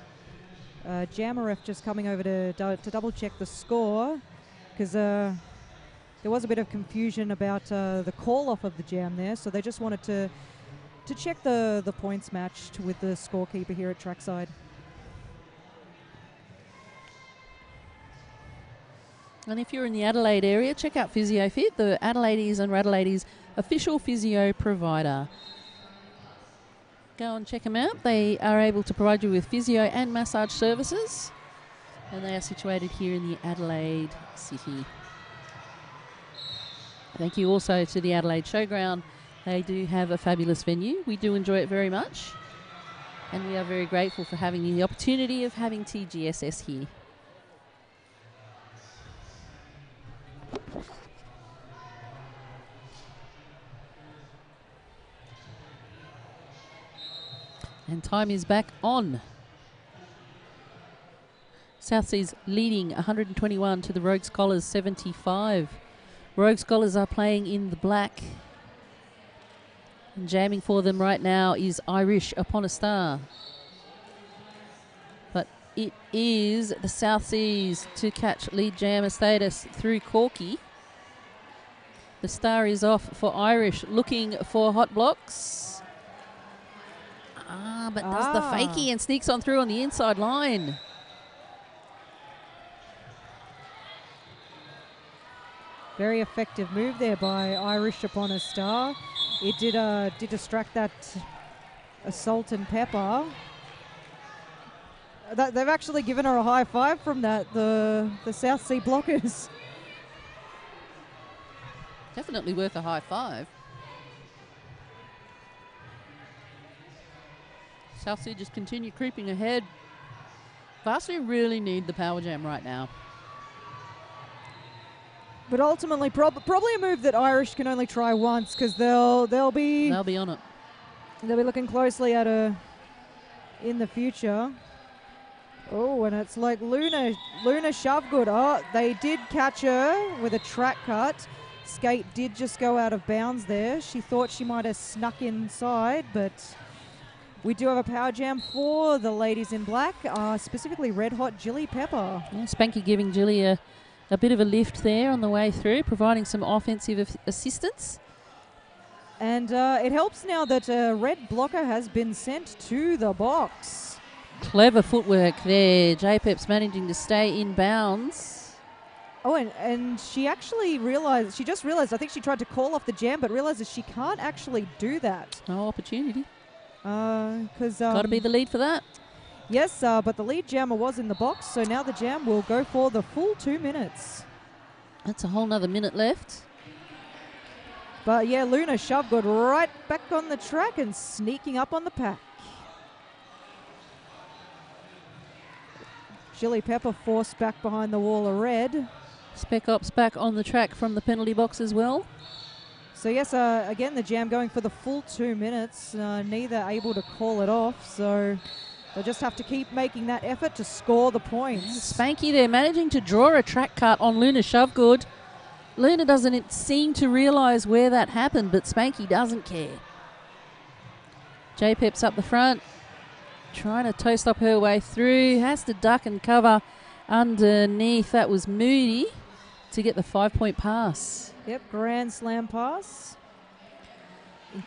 S1: Jammer ref just coming over to double check the score, because there was a bit of confusion about the call off of the jam there, so they just wanted to check the points matched with the scorekeeper here at trackside.
S2: And if you're in the Adelaide area, check out PhysioFit, the Adelaides and Radelaides official physio provider. Go and check them out. They are able to provide you with physio and massage services, and they are situated here in the Adelaide city. Thank you also to the Adelaide Showground. They do have a fabulous venue. We do enjoy it very much, and we are very grateful for having the opportunity of having TGSS here. And time is back on. Southsea's leading 121 to the Rogue Scholars 75. Rogue Scholars are playing in the black. And jamming for them right now is Irish Upon a Star. But it is the Southseas to catch lead jammer status through Corky. The star is off for Irish, looking for hot blocks. But does the fakie and sneaks on through on the inside line.
S1: Very effective move there by Irish Upon a Star. It did distract that Assault and Pepper. They've actually given her a high five from that, the South Sea blockers.
S2: Definitely worth a high five. Southsea just continue creeping ahead. Varsity really need the power jam right now.
S1: But ultimately, probably a move that Irish can only try once, because they'll be
S2: on it.
S1: They'll be looking closely at her in the future. Oh, and it's like Luna Shovegood. Oh, they did catch her with a track cut. Skate did just go out of bounds there. She thought she might have snuck inside, but we do have a power jam for the ladies in black, specifically Red Hot Jilly Pepper.
S2: Yeah, Spanky giving Jilly a bit of a lift there on the way through, providing some offensive assistance.
S1: And it helps now that a red blocker has been sent to the box.
S2: Clever footwork there. J-Pep's managing to stay in bounds.
S1: Oh, and she actually realised, I think she tried to call off the jam, but realises she can't actually do that.
S2: No opportunity.
S1: Because
S2: got to be the lead for that.
S1: Yes, but the lead jammer was in the box, so now the jam will go for the full 2 minutes.
S2: That's a whole nother minute left.
S1: But yeah, Luna Shovegood right back on the track and sneaking up on the pack. Jilly Pepper forced back behind the wall of red.
S2: Spec Ops back on the track from the penalty box as well.
S1: So yes, again, the jam going for the full 2 minutes. Neither able to call it off, so they'll just have to keep making that effort to score the points.
S2: Spanky there managing to draw a track cut on Luna Shovegood. Luna doesn't seem to realise where that happened, but Spanky doesn't care. J-Pep's up the front, trying to toe stop her way through. Has to duck and cover underneath. That was Moody to get the 5-point pass.
S1: Yep, grand slam pass.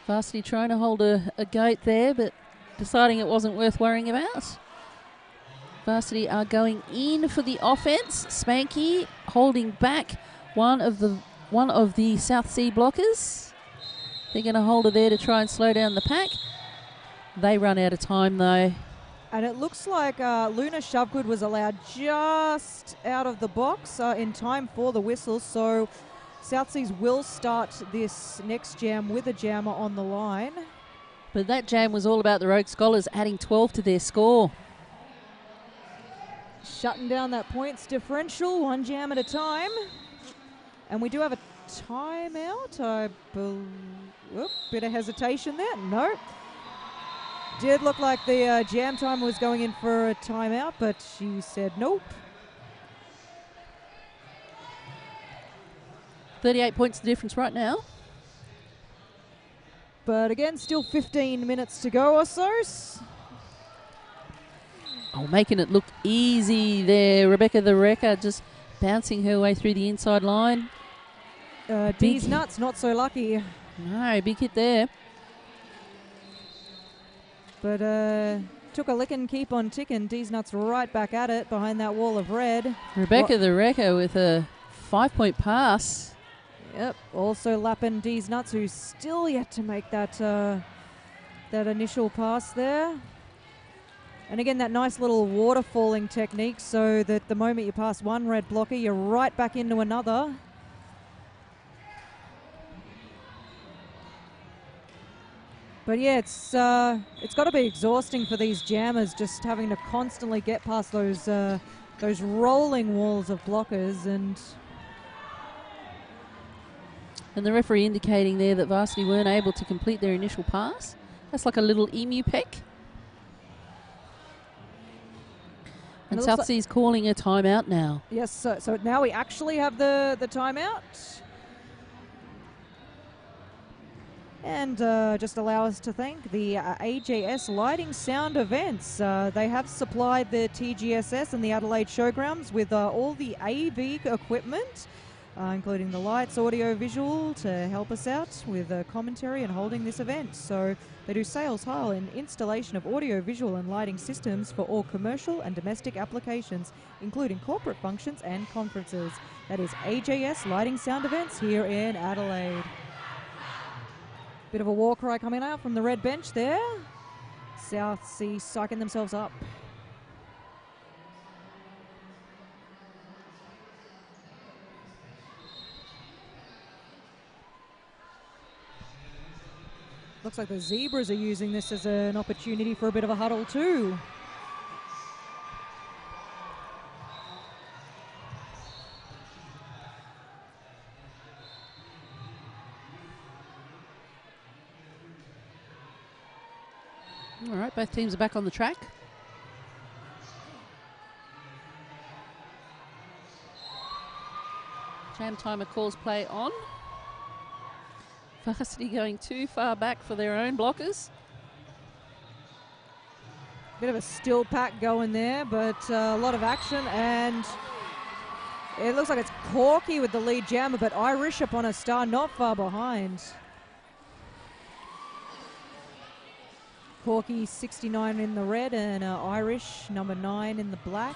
S2: Varsity trying to hold a goat there, but deciding it wasn't worth worrying about. Varsity are going in for the offense. Spanky holding back one of the South Sea blockers. They're going to hold her there to try and slow down the pack. They run out of time though.
S1: And it looks like Luna Shovegood was allowed just out of the box in time for the whistle. So South Seas will start this next jam with a jammer on the line.
S2: But that jam was all about the Rogue Scholars adding 12 to their score.
S1: Shutting down that points differential, one jam at a time. And we do have a timeout. Bit of hesitation there. No. Did look like the jam timer was going in for a timeout, but she said nope.
S2: 38 points the difference right now.
S1: But again, still 15 minutes to go or so.
S2: Oh, making it look easy there. Rebecca the Wrecker just bouncing her way through the inside line.
S1: D's Nuts, not so lucky.
S2: No, big hit there.
S1: But took a lick and keep on ticking. D's Nuts right back at it behind that wall of red.
S2: Rebecca the Wrecker with a 5-point pass.
S1: Yep, also lapping D's Nuts, who's still yet to make that that initial pass there. And again, that nice little waterfalling technique, so that the moment you pass one red blocker, you're right back into another. But yeah, it's got to be exhausting for these jammers, just having to constantly get past those rolling walls of blockers. And
S2: the referee indicating there that Varsity weren't able to complete their initial pass. That's like a little emu peck. And South Sea's calling a timeout now.
S1: Yes, so now we actually have the timeout. And just allow us to thank the AJS Lighting Sound Events. They have supplied the TGSS and the Adelaide Showgrounds with all the AV equipment, including the lights, audio, visual, to help us out with commentary and holding this event. So they do sales, hire, and installation of audio, visual, and lighting systems for all commercial and domestic applications, including corporate functions and conferences. That is AJS Lighting Sound Events here in Adelaide. Bit of a war cry coming out from the red bench there. South Sea psyching themselves up. Looks like the Zebras are using this as an opportunity for a bit of a huddle too.
S2: All right, both teams are back on the track. Jam timer calls play on. Varsity going too far back for their own blockers.
S1: Bit of a still pack going there, but a lot of action, and it looks like it's Corky with the lead jammer, but Irish up on a star not far behind. Corky 69 in the red and Irish number 9 in the black.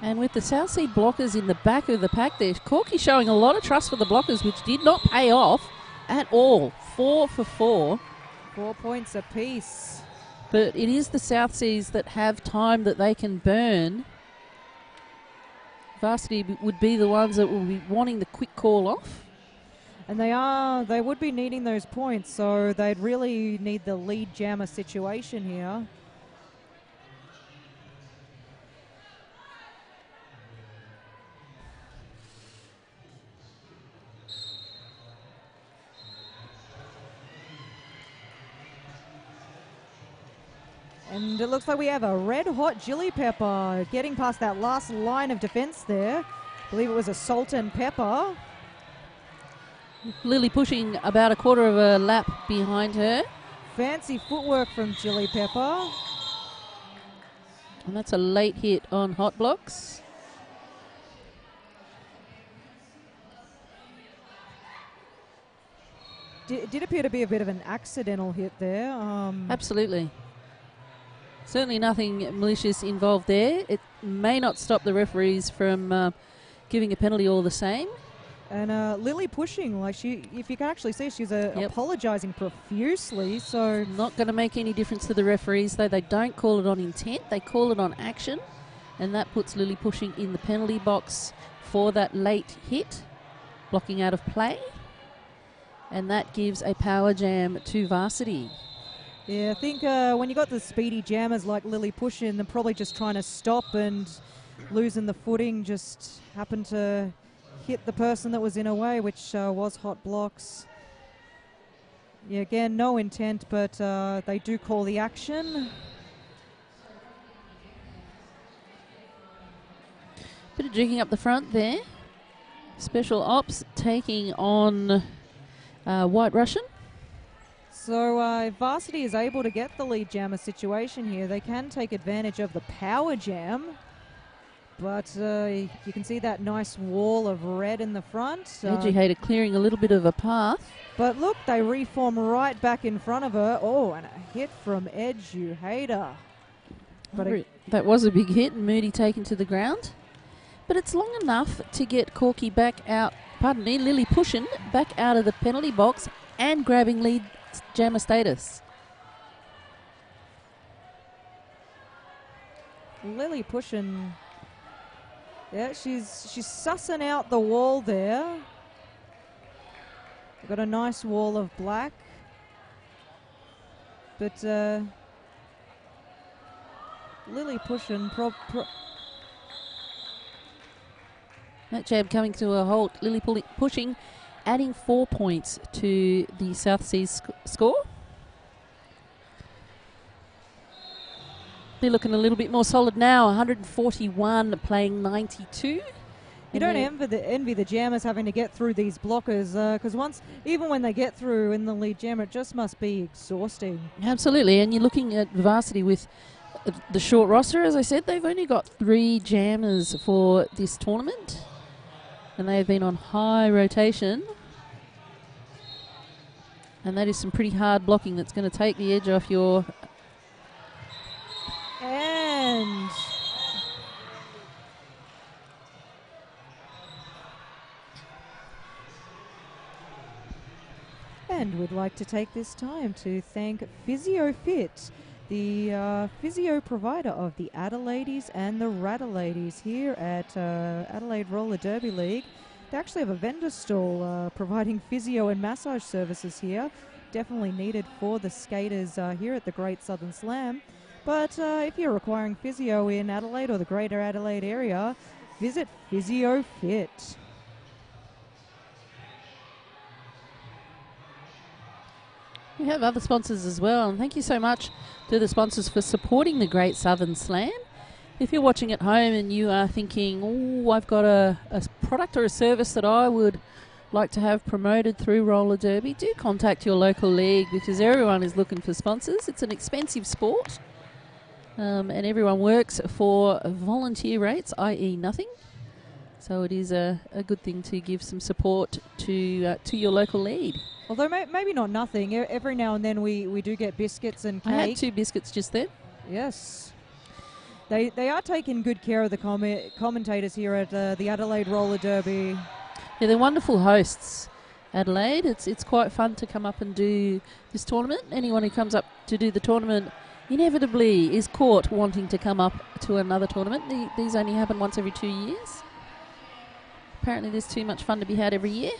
S2: And with the South Sea blockers in the back of the pack there, Corky showing a lot of trust for the blockers, which did not pay off at all. 4 for 4.
S1: 4 points apiece.
S2: But it is the South Seas that have time that they can burn. Varsity would be the ones that will be wanting the quick call off.
S1: And they would be needing those points, so they'd really need the lead jammer situation here. And it looks like we have a red-hot chili pepper getting past that last line of defense there. I believe it was a salt and pepper.
S2: Lily pushing about a quarter of a lap behind her.
S1: Fancy footwork from Chili Pepper.
S2: And that's a late hit on hot blocks.
S1: Did appear to be a bit of an accidental hit there.
S2: Absolutely. Certainly nothing malicious involved there. It may not stop the referees from giving a penalty all the same.
S1: And Lily pushing, like if you can actually see, she's apologising profusely. So
S2: not going to make any difference to the referees, though. They don't call it on intent; they call it on action, and that puts Lily pushing in the penalty box for that late hit, blocking out of play, and that gives a power jam to Varsity.
S1: Yeah, I think when you got the speedy jammers like Lily pushing, they're probably just trying to stop and losing the footing. Just happened to hit the person that was in her way, which was hot blocks. Yeah, again, no intent, but they do call the action.
S2: Bit of jigging up the front there. Special Ops taking on White Russian.
S1: So Varsity is able to get the lead jammer situation here. They can take advantage of the power jam. But you can see that nice wall of red in the front.
S2: Educator clearing a little bit of a path.
S1: But look, they reform right back in front of her. Oh, and a hit from Educator. But
S2: that was a big hit, and Moody taken to the ground. But it's long enough to get Corky back out, pardon me, Lily pushing back out of the penalty box and grabbing lead jammer status.
S1: Lily pushing. Yeah, she's sussing out the wall there. We've got a nice wall of black. But Lily pushing.
S2: That jab coming to a halt. Lily pushing, adding 4 points to the South Seas score. They're looking a little bit more solid now. 141 playing 92.
S1: You don't envy the jammers having to get through these blockers because even when they get through in the lead jammer, it just must be exhausting.
S2: Absolutely, and you're looking at Varsity with the short roster. As I said, they've only got 3 jammers for this tournament, and they have been on high rotation. And that is some pretty hard blocking that's going to take the edge off your...
S1: And we'd like to take this time to thank PhysioFit, the physio provider of the Adelaides and the Radalaides here at Adelaide Roller Derby League. They actually have a vendor stall providing physio and massage services here. Definitely needed for the skaters here at the Great Southern Slam. But if you're requiring physio in Adelaide or the Greater Adelaide area, visit PhysioFit.
S2: We have other sponsors as well, and thank you so much to the sponsors for supporting the Great Southern Slam. If you're watching at home and you are thinking, oh, I've got a product or a service that I would like to have promoted through Roller Derby, do contact your local league because everyone is looking for sponsors. It's an expensive sport, and everyone works for volunteer rates, i.e. nothing. So it is a good thing to give some support to your local league.
S1: Although maybe not nothing. Every now and then we do get biscuits and cake.
S2: I had 2 biscuits just then.
S1: Yes. They are taking good care of the commentators here at the Adelaide Roller Derby.
S2: Yeah, they're wonderful hosts, Adelaide. It's quite fun to come up and do this tournament. Anyone who comes up to do the tournament inevitably is caught wanting to come up to another tournament. These only happen once every 2 years. Apparently there's too much fun to be had every year.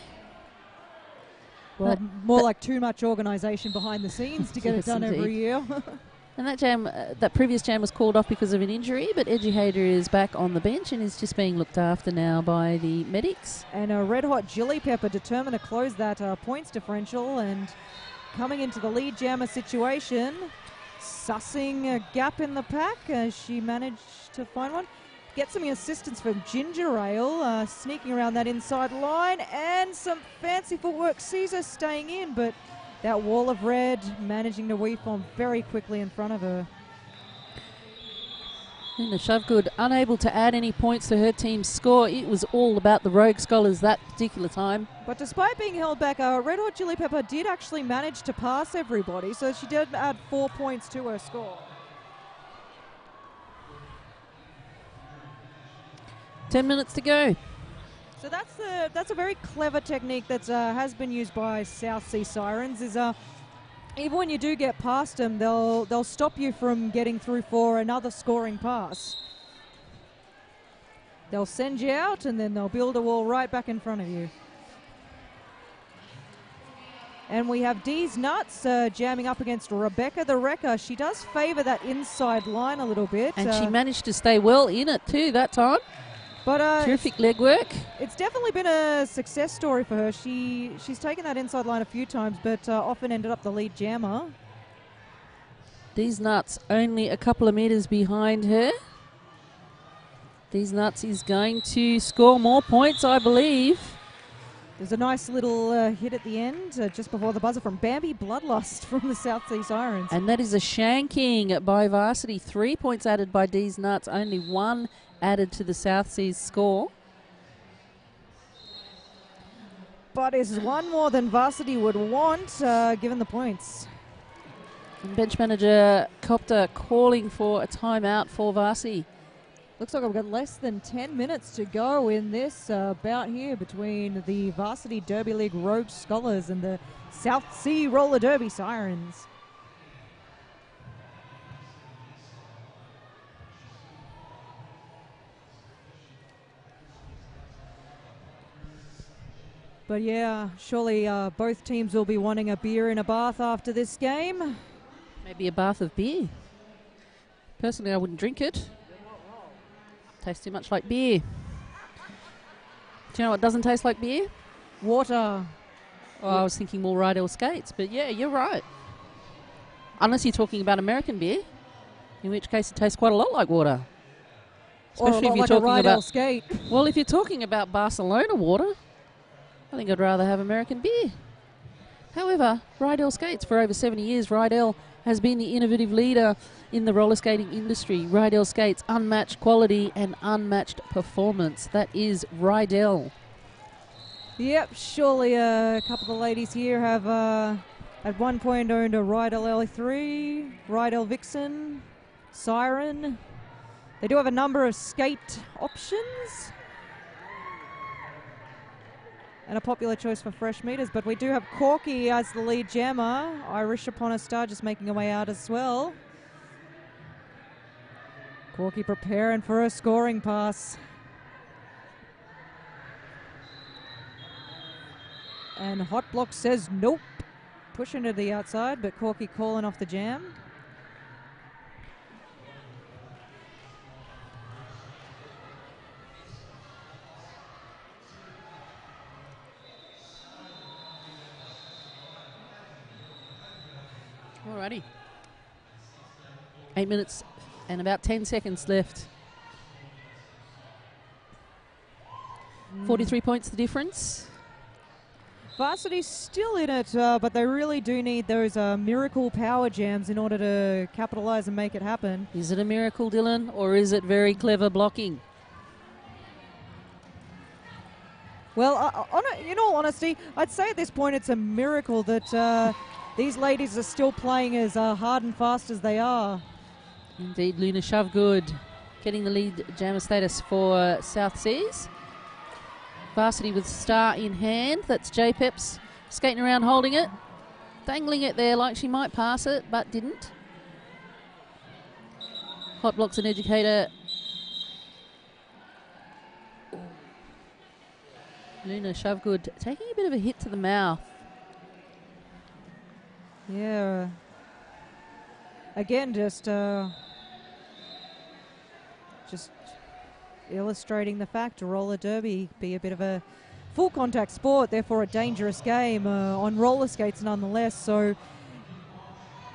S1: Well, more like too much organisation behind the scenes to get it done every year.
S2: And that jam, that previous jam was called off because of an injury, but Educator is back on the bench and is just being looked after now by the medics.
S1: And a Red Hot Chili Pepper determined to close that points differential and coming into the lead jammer situation, sussing a gap in the pack as she managed to find one. Get some assistance from Ginger Ale, sneaking around that inside line, and some fancy footwork. Caesar staying in, but that wall of red managing to reform very quickly in front of her.
S2: And the Shovegood unable to add any points to her team's score. It was all about the Rogue Scholars that particular time.
S1: But despite being held back, Red Hot Chili Pepper did actually manage to pass everybody, so she did add 4 points to her score.
S2: 10 minutes to go.
S1: So that's a very clever technique that has been used by South Sea Sirens. Is even when you do get past them, they'll stop you from getting through for another scoring pass. They'll send you out and then they'll build a wall right back in front of you. And we have Dee's Nuts jamming up against Rebecca the Wrecker. She does favour that inside line a little bit.
S2: And she managed to stay well in it too that time.
S1: But
S2: terrific leg work.
S1: It's definitely been a success story for her. She's taken that inside line a few times, but often ended up the lead jammer.
S2: Dee's Nuts only a couple of metres behind her. Dee's Nuts is going to score more points, I believe.
S1: There's a nice little hit at the end, just before the buzzer from Bambi Bloodlust from the South Sea Sirens.
S2: And that is a shanking by Varsity. 3 points added by Dee's Nuts, only 1 added to the South Seas score.
S1: But is one more than Varsity would want, given the points.
S2: And bench manager Copter calling for a timeout for Varsity.
S1: Looks like I've got less than 10 minutes to go in this bout here between the Varsity Derby League Rogue Scholars and the South Sea Roller Derby Sirens. But yeah, surely both teams will be wanting a beer in a bath after this game.
S2: Maybe a bath of beer. Personally, I wouldn't drink it. Tastes too much like beer. Do you know what doesn't taste like beer?
S1: Water.
S2: Oh, I was thinking more Rydell Skates, but yeah, you're right. Unless you're talking about American beer, in which case it tastes quite a lot like water.
S1: Especially if you're talking about skate.
S2: Well, if you're talking about Barcelona water, I think I'd rather have American beer. However, Rydell Skates, for over 70 years, Rydell has been the innovative leader in the roller skating industry. Rydell Skates, unmatched quality and unmatched performance. That is Rydell.
S1: Yep, surely a couple of the ladies here have at one point owned a Rydell L3, Rydell Vixen, Siren. They do have a number of skate options. And a popular choice for fresh meters, but we do have Corky as the lead jammer. Irish upon a star just making her way out as well. Corky preparing for a scoring pass. And Hot Block says nope. Pushing to the outside, but Corky calling off the jam.
S2: Alrighty. 8 minutes and about 10 seconds left. 43 points the difference.
S1: Varsity's still in it, but they really do need those miracle power jams in order to capitalise and make it happen.
S2: Is it a miracle, Dylan, or is it very clever blocking?
S1: Well, in all honesty, I'd say at this point it's a miracle that these ladies are still playing as hard and fast as they are.
S2: Indeed, Luna Shovegood getting the lead jammer status for South Seas. Varsity with star in hand. That's J Peps skating around holding it. Dangling it there like she might pass it, but didn't. Hot Block's an educator. Luna Shovegood taking a bit of a hit to the mouth.
S1: Yeah. Again, just illustrating the fact roller derby be a bit of a full contact sport, therefore a dangerous game on roller skates nonetheless. So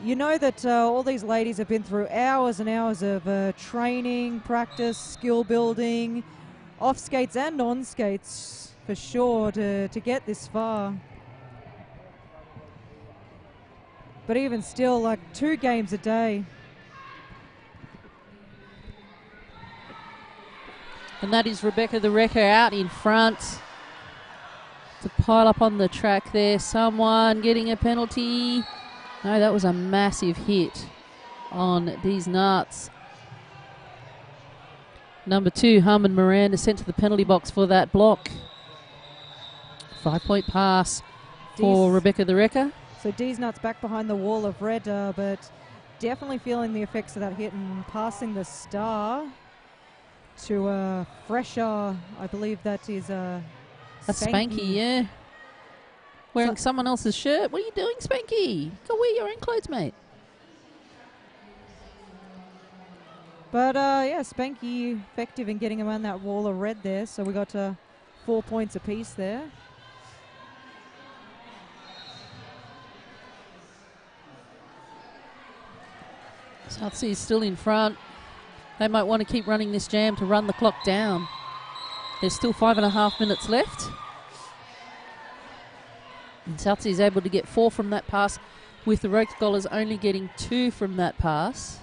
S1: you know that all these ladies have been through hours and hours of training, practice, skill building, off skates and on skates for sure to get this far. But even still, like 2 games a day.
S2: And that is Rebecca the Wrecker out in front to pile up on the track there. Someone getting a penalty. No, that was a massive hit on these nuts. Number 2, Harmon Miranda, sent to the penalty box for that block. 5-point pass for Rebecca the Wrecker.
S1: So D's Nuts back behind the wall of red, but definitely feeling the effects of that hit and passing the star to a fresher. I believe that is a
S2: Spanky, yeah. Wearing someone else's shirt. What are you doing, Spanky? Go wear your own clothes, mate.
S1: But yeah, Spanky effective in getting around that wall of red there. So we got 4 points apiece there.
S2: Southsea is still in front. They might want to keep running this jam to run the clock down. There's still 5.5 minutes left. And Southsea is able to get 4 from that pass, with the Rogue Scholars only getting 2 from that pass.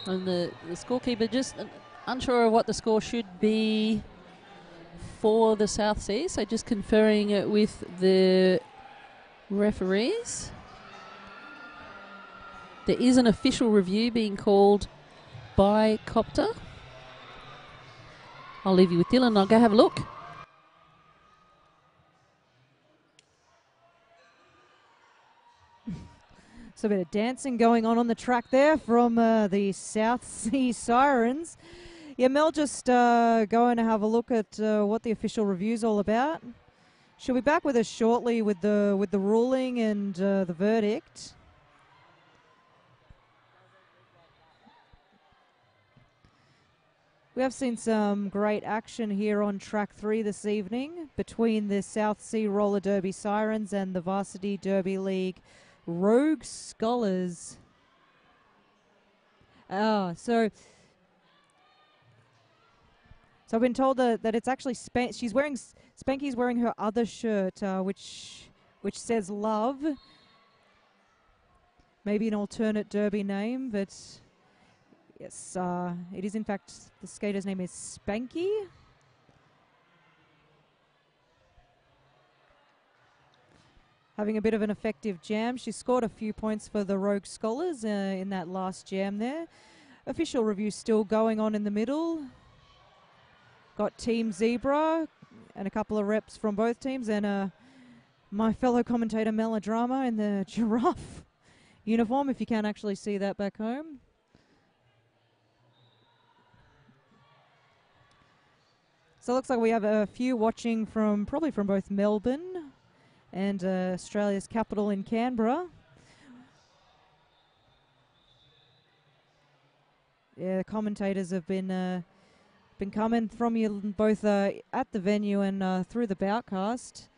S2: And the scorekeeper just unsure of what the score should be for the Southsea, so just conferring it with the referees. There is an official review being called by Copter. I'll leave you with Dylan. I'll go have a look.
S1: So a bit of dancing going on the track there from the Southsea Sirens. Yeah, Mel just going to have a look at what the official review's all about. She'll be back with us shortly with the ruling and the verdict. We have seen some great action here on track 3 this evening between the Southsea Roller Derby Sirens and the Varsity Derby League Rogue Scholars. So I've been told that it's actually she's wearing Spanky's wearing her other shirt, which says Love. Maybe an alternate derby name, but yes, it is in fact the skater's name is Spanky. Having a bit of an effective jam. She scored a few points for the Rogue Scholars in that last jam there. Official review still going on in the middle. Got Team Zebra and a couple of reps from both teams, and my fellow commentator Melodrama in the giraffe uniform, if you can actually see that back home. So it looks like we have a few watching probably from both Melbourne and Australia's capital in Canberra. Yeah, the commentators have been coming from you both at the venue and through the boutcast,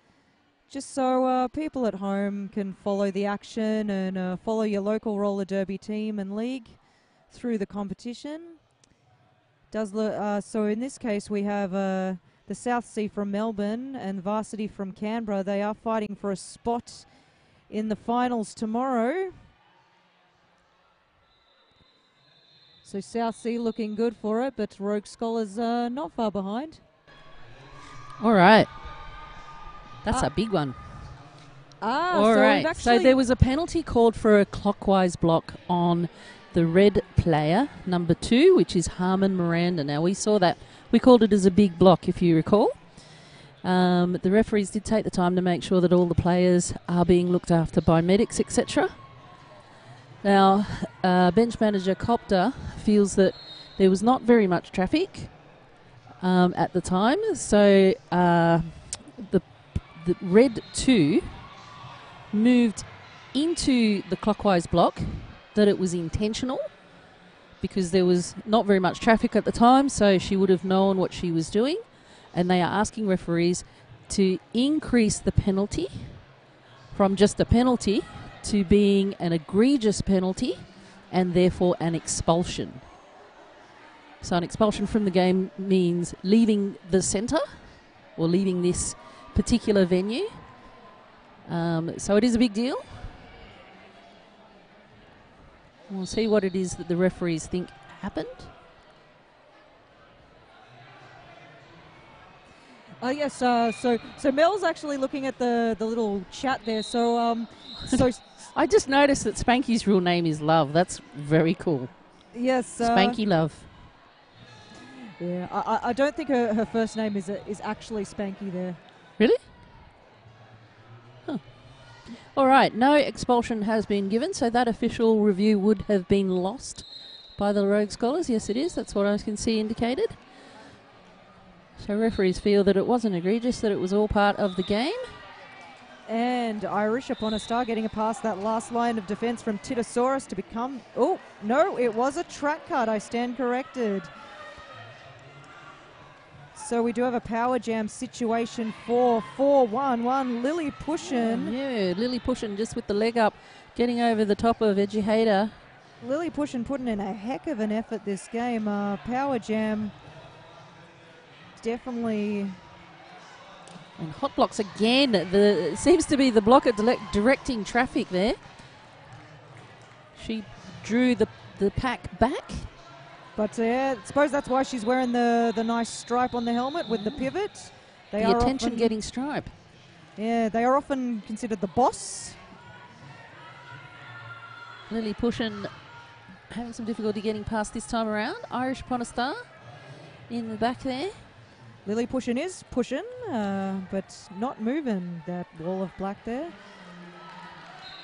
S1: just so people at home can follow the action and follow your local roller derby team and league through the competition. So in this case we have the Southsea from Melbourne and Varsity from Canberra. They are fighting for a spot in the finals tomorrow. So Southsea looking good for it, but Rogue Scholars not far behind.
S2: All right. That's a big one. All right. So there was a penalty called for a clockwise block on the red player, number 2, which is Harmon Miranda. Now, we saw that. We called it as a big block, if you recall. The referees did take the time to make sure that all the players are being looked after by medics, etc. Now, bench manager Copter feels that there was not very much traffic at the time. So the red 2 moved into the clockwise block, that it was intentional because there was not very much traffic at the time, so she would have known what she was doing. And they are asking referees to increase the penalty from just a penalty to being an egregious penalty and therefore an expulsion. So an expulsion from the game means leaving the centre or leaving this particular venue. So it is a big deal. We'll see what it is that the referees think happened. Yes,
S1: so Mel's actually looking at the little chat there. So
S2: I just noticed that Spanky's real name is Love. That's very cool.
S1: Yes.
S2: Spanky Love.
S1: Yeah, I don't think her first name is actually Spanky there.
S2: Really? Huh. All right, no expulsion has been given, so that official review would have been lost by the Rogue Scholars. Yes, it is. That's what I can see indicated. So referees feel that it wasn't egregious, that it was all part of the game.
S1: And Irish upon a star getting past that last line of defence from Titosaurus to become... Oh, no, it was a track cut. I stand corrected. So we do have a power jam situation for 4-1-1. Lily pushing.
S2: Yeah, Lily pushing just with the leg up, getting over the top of Eduhater.
S1: Lily pushing, putting in a heck of an effort this game. Power jam definitely...
S2: And hot blocks again. It seems to be the blocker directing traffic there. She drew the pack back.
S1: But I suppose that's why she's wearing the nice stripe on the helmet with the pivot.
S2: The attention-getting stripe.
S1: Yeah, they are often considered the boss.
S2: Lily pushing, having some difficulty getting past this time around. Irish upon a star in the back there.
S1: Lily pushing is pushing, but not moving that wall of black there.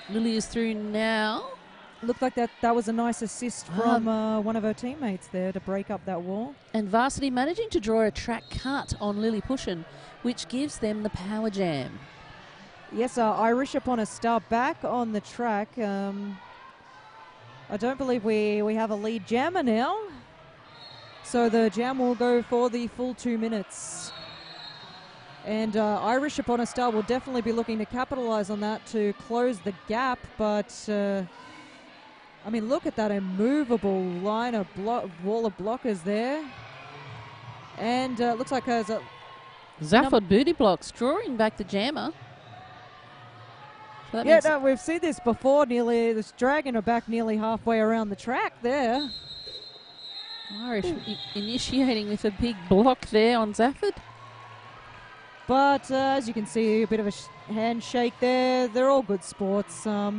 S2: Lily is through now.
S1: Looked like that was a nice assist from one of her teammates there to break up that wall.
S2: And Varsity managing to draw a track cut on Lily pushing, which gives them the power jam.
S1: Yes, Irish upon a star back on the track. I don't believe we have a lead jammer now. So the jam will go for the full 2 minutes. And Irish upon a star will definitely be looking to capitalise on that to close the gap. But, I mean, look at that immovable line of wall of blockers there. And looks like there's a...
S2: Zafford booty blocks, drawing back the jammer. So
S1: yeah, no, we've seen this before, this dragging her back nearly halfway around the track there.
S2: Irish initiating with a big block there on Zafford.
S1: But as you can see, a bit of a handshake there. They're all good sports. I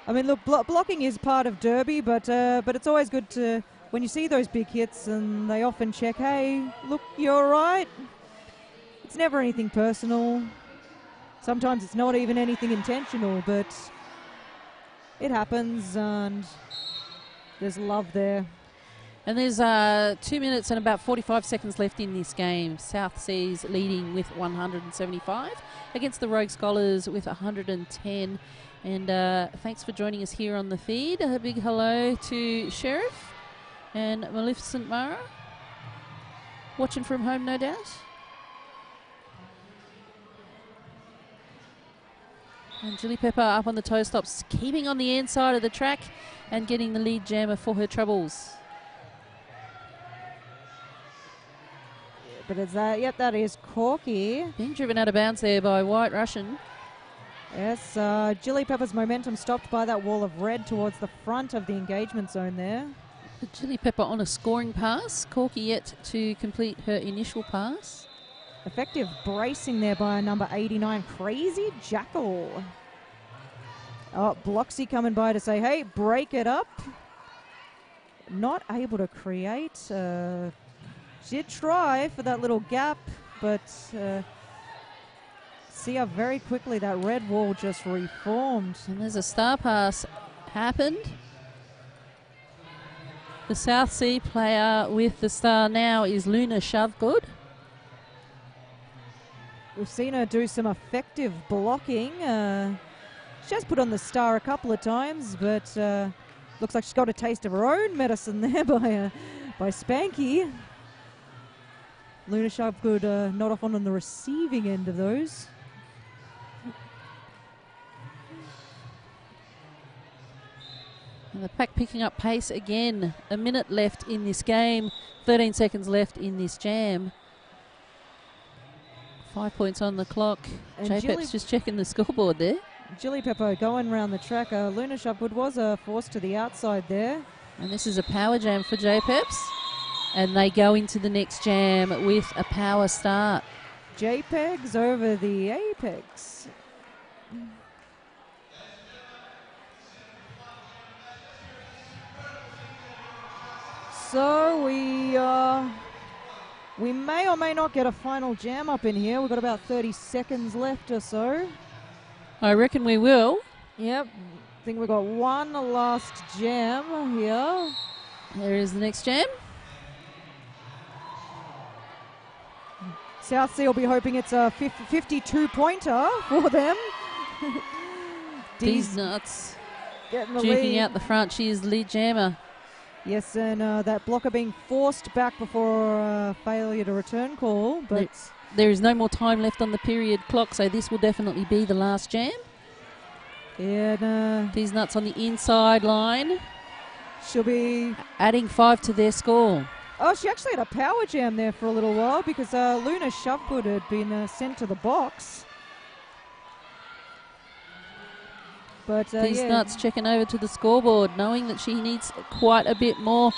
S1: mean, look, blocking is part of derby, but it's always good to, when you see those big hits and they often check, hey, look, you're all right. It's never anything personal. Sometimes it's not even anything intentional, but it happens and... There's love there.
S2: And there's 2 minutes and about 45 seconds left in this game. South Seas leading with 175 against the Rogue Scholars with 110. And thanks for joining us here on the feed. A big hello to Sheriff and Maleficent Mara. Watching from home, no doubt. And Julie Pepper up on the toe stops, keeping on the inside of the track and getting the lead jammer for her troubles.
S1: Yeah, but it's yep, that is Corky.
S2: Being driven out of bounds there by White Russian.
S1: Yes, Julie Pepper's momentum stopped by that wall of red towards the front of the engagement zone there.
S2: Julie Pepper on a scoring pass. Corky yet to complete her initial pass.
S1: Effective bracing there by number 89, Crazy Jackal. Oh, Bloxy coming by to say, hey, break it up. Not able to create. She did try for that little gap, but see how very quickly that red wall just reformed.
S2: And there's a star pass happened. The South Sea player with the star now is Luna Shavgood.
S1: We've seen her do some effective blocking. She has put on the star a couple of times, but looks like she's got a taste of her own medicine there by Spanky. Luna Shavgood not often on the receiving end of those.
S2: And the pack picking up pace again. A minute left in this game. 13 seconds left in this jam. 5 points on the clock. J-Pep's just checking the scoreboard there.
S1: Julie Pepper going round the track. Luna Shavgood was forced to the outside there.
S2: And this is a power jam for J-Peps. And they go into the next jam with a power start.
S1: JPEGs over the Apex. so. We may or may not get a final jam up in here. We've got about 30 seconds left or so.
S2: I reckon we will.
S1: Yep. I think we've got one last jam here.
S2: There is the next jam.
S1: South Sea will be hoping it's a 52-pointer for them.
S2: These nuts.
S1: Getting the
S2: Duking
S1: lead.
S2: out the front. She is the lead jammer.
S1: Yes, and that blocker being forced back before failure to return call. But
S2: there is no more time left on the period clock, so this will definitely be the last jam.
S1: Yeah,
S2: These nuts on the inside line.
S1: She'll be
S2: adding 5 to their score.
S1: Oh, she actually had a power jam there for a little while because Luna Shovegood had been sent to the box. But
S2: These nuts checking over to the scoreboard, knowing that she needs quite a bit more.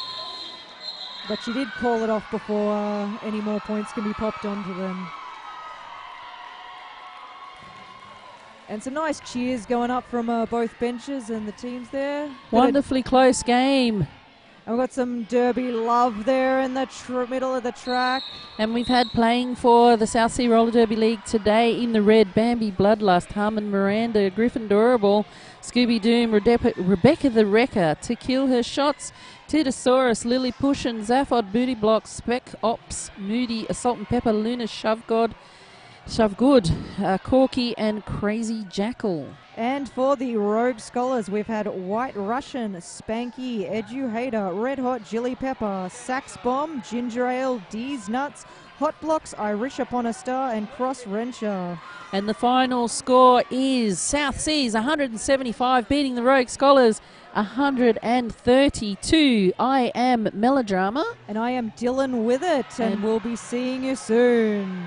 S1: But she did call it off before any more points can be popped onto them. And some nice cheers going up from both benches and the teams there.
S2: Wonderfully close game.
S1: And we've got some Derby love there in the middle of the track.
S2: And we've had playing for the South Sea Roller Derby League today in the red, Bambi Bloodlust, Harmon Miranda, Griffin Durable, Scooby Doom, Rebecca the Wrecker, To Kill Her Shots, Titosaurus, Lily Pushin, Zaphod Booty Block, Spec Ops, Moody, Assault and Pepper, Luna Shovegood, Corky and Crazy Jackal.
S1: And for the Rogue Scholars, we've had White Russian, Spanky, Edu Hater, Red Hot Chili Pepper, Sax Bomb, Ginger Ale, D's Nuts, Hot Blocks, Irish Upon a Star, and Cross Wrencher.
S2: And the final score is South Seas 175 beating the Rogue Scholars 132. I am Melodrama.
S1: And I am Dylan with it, and we'll be seeing you soon.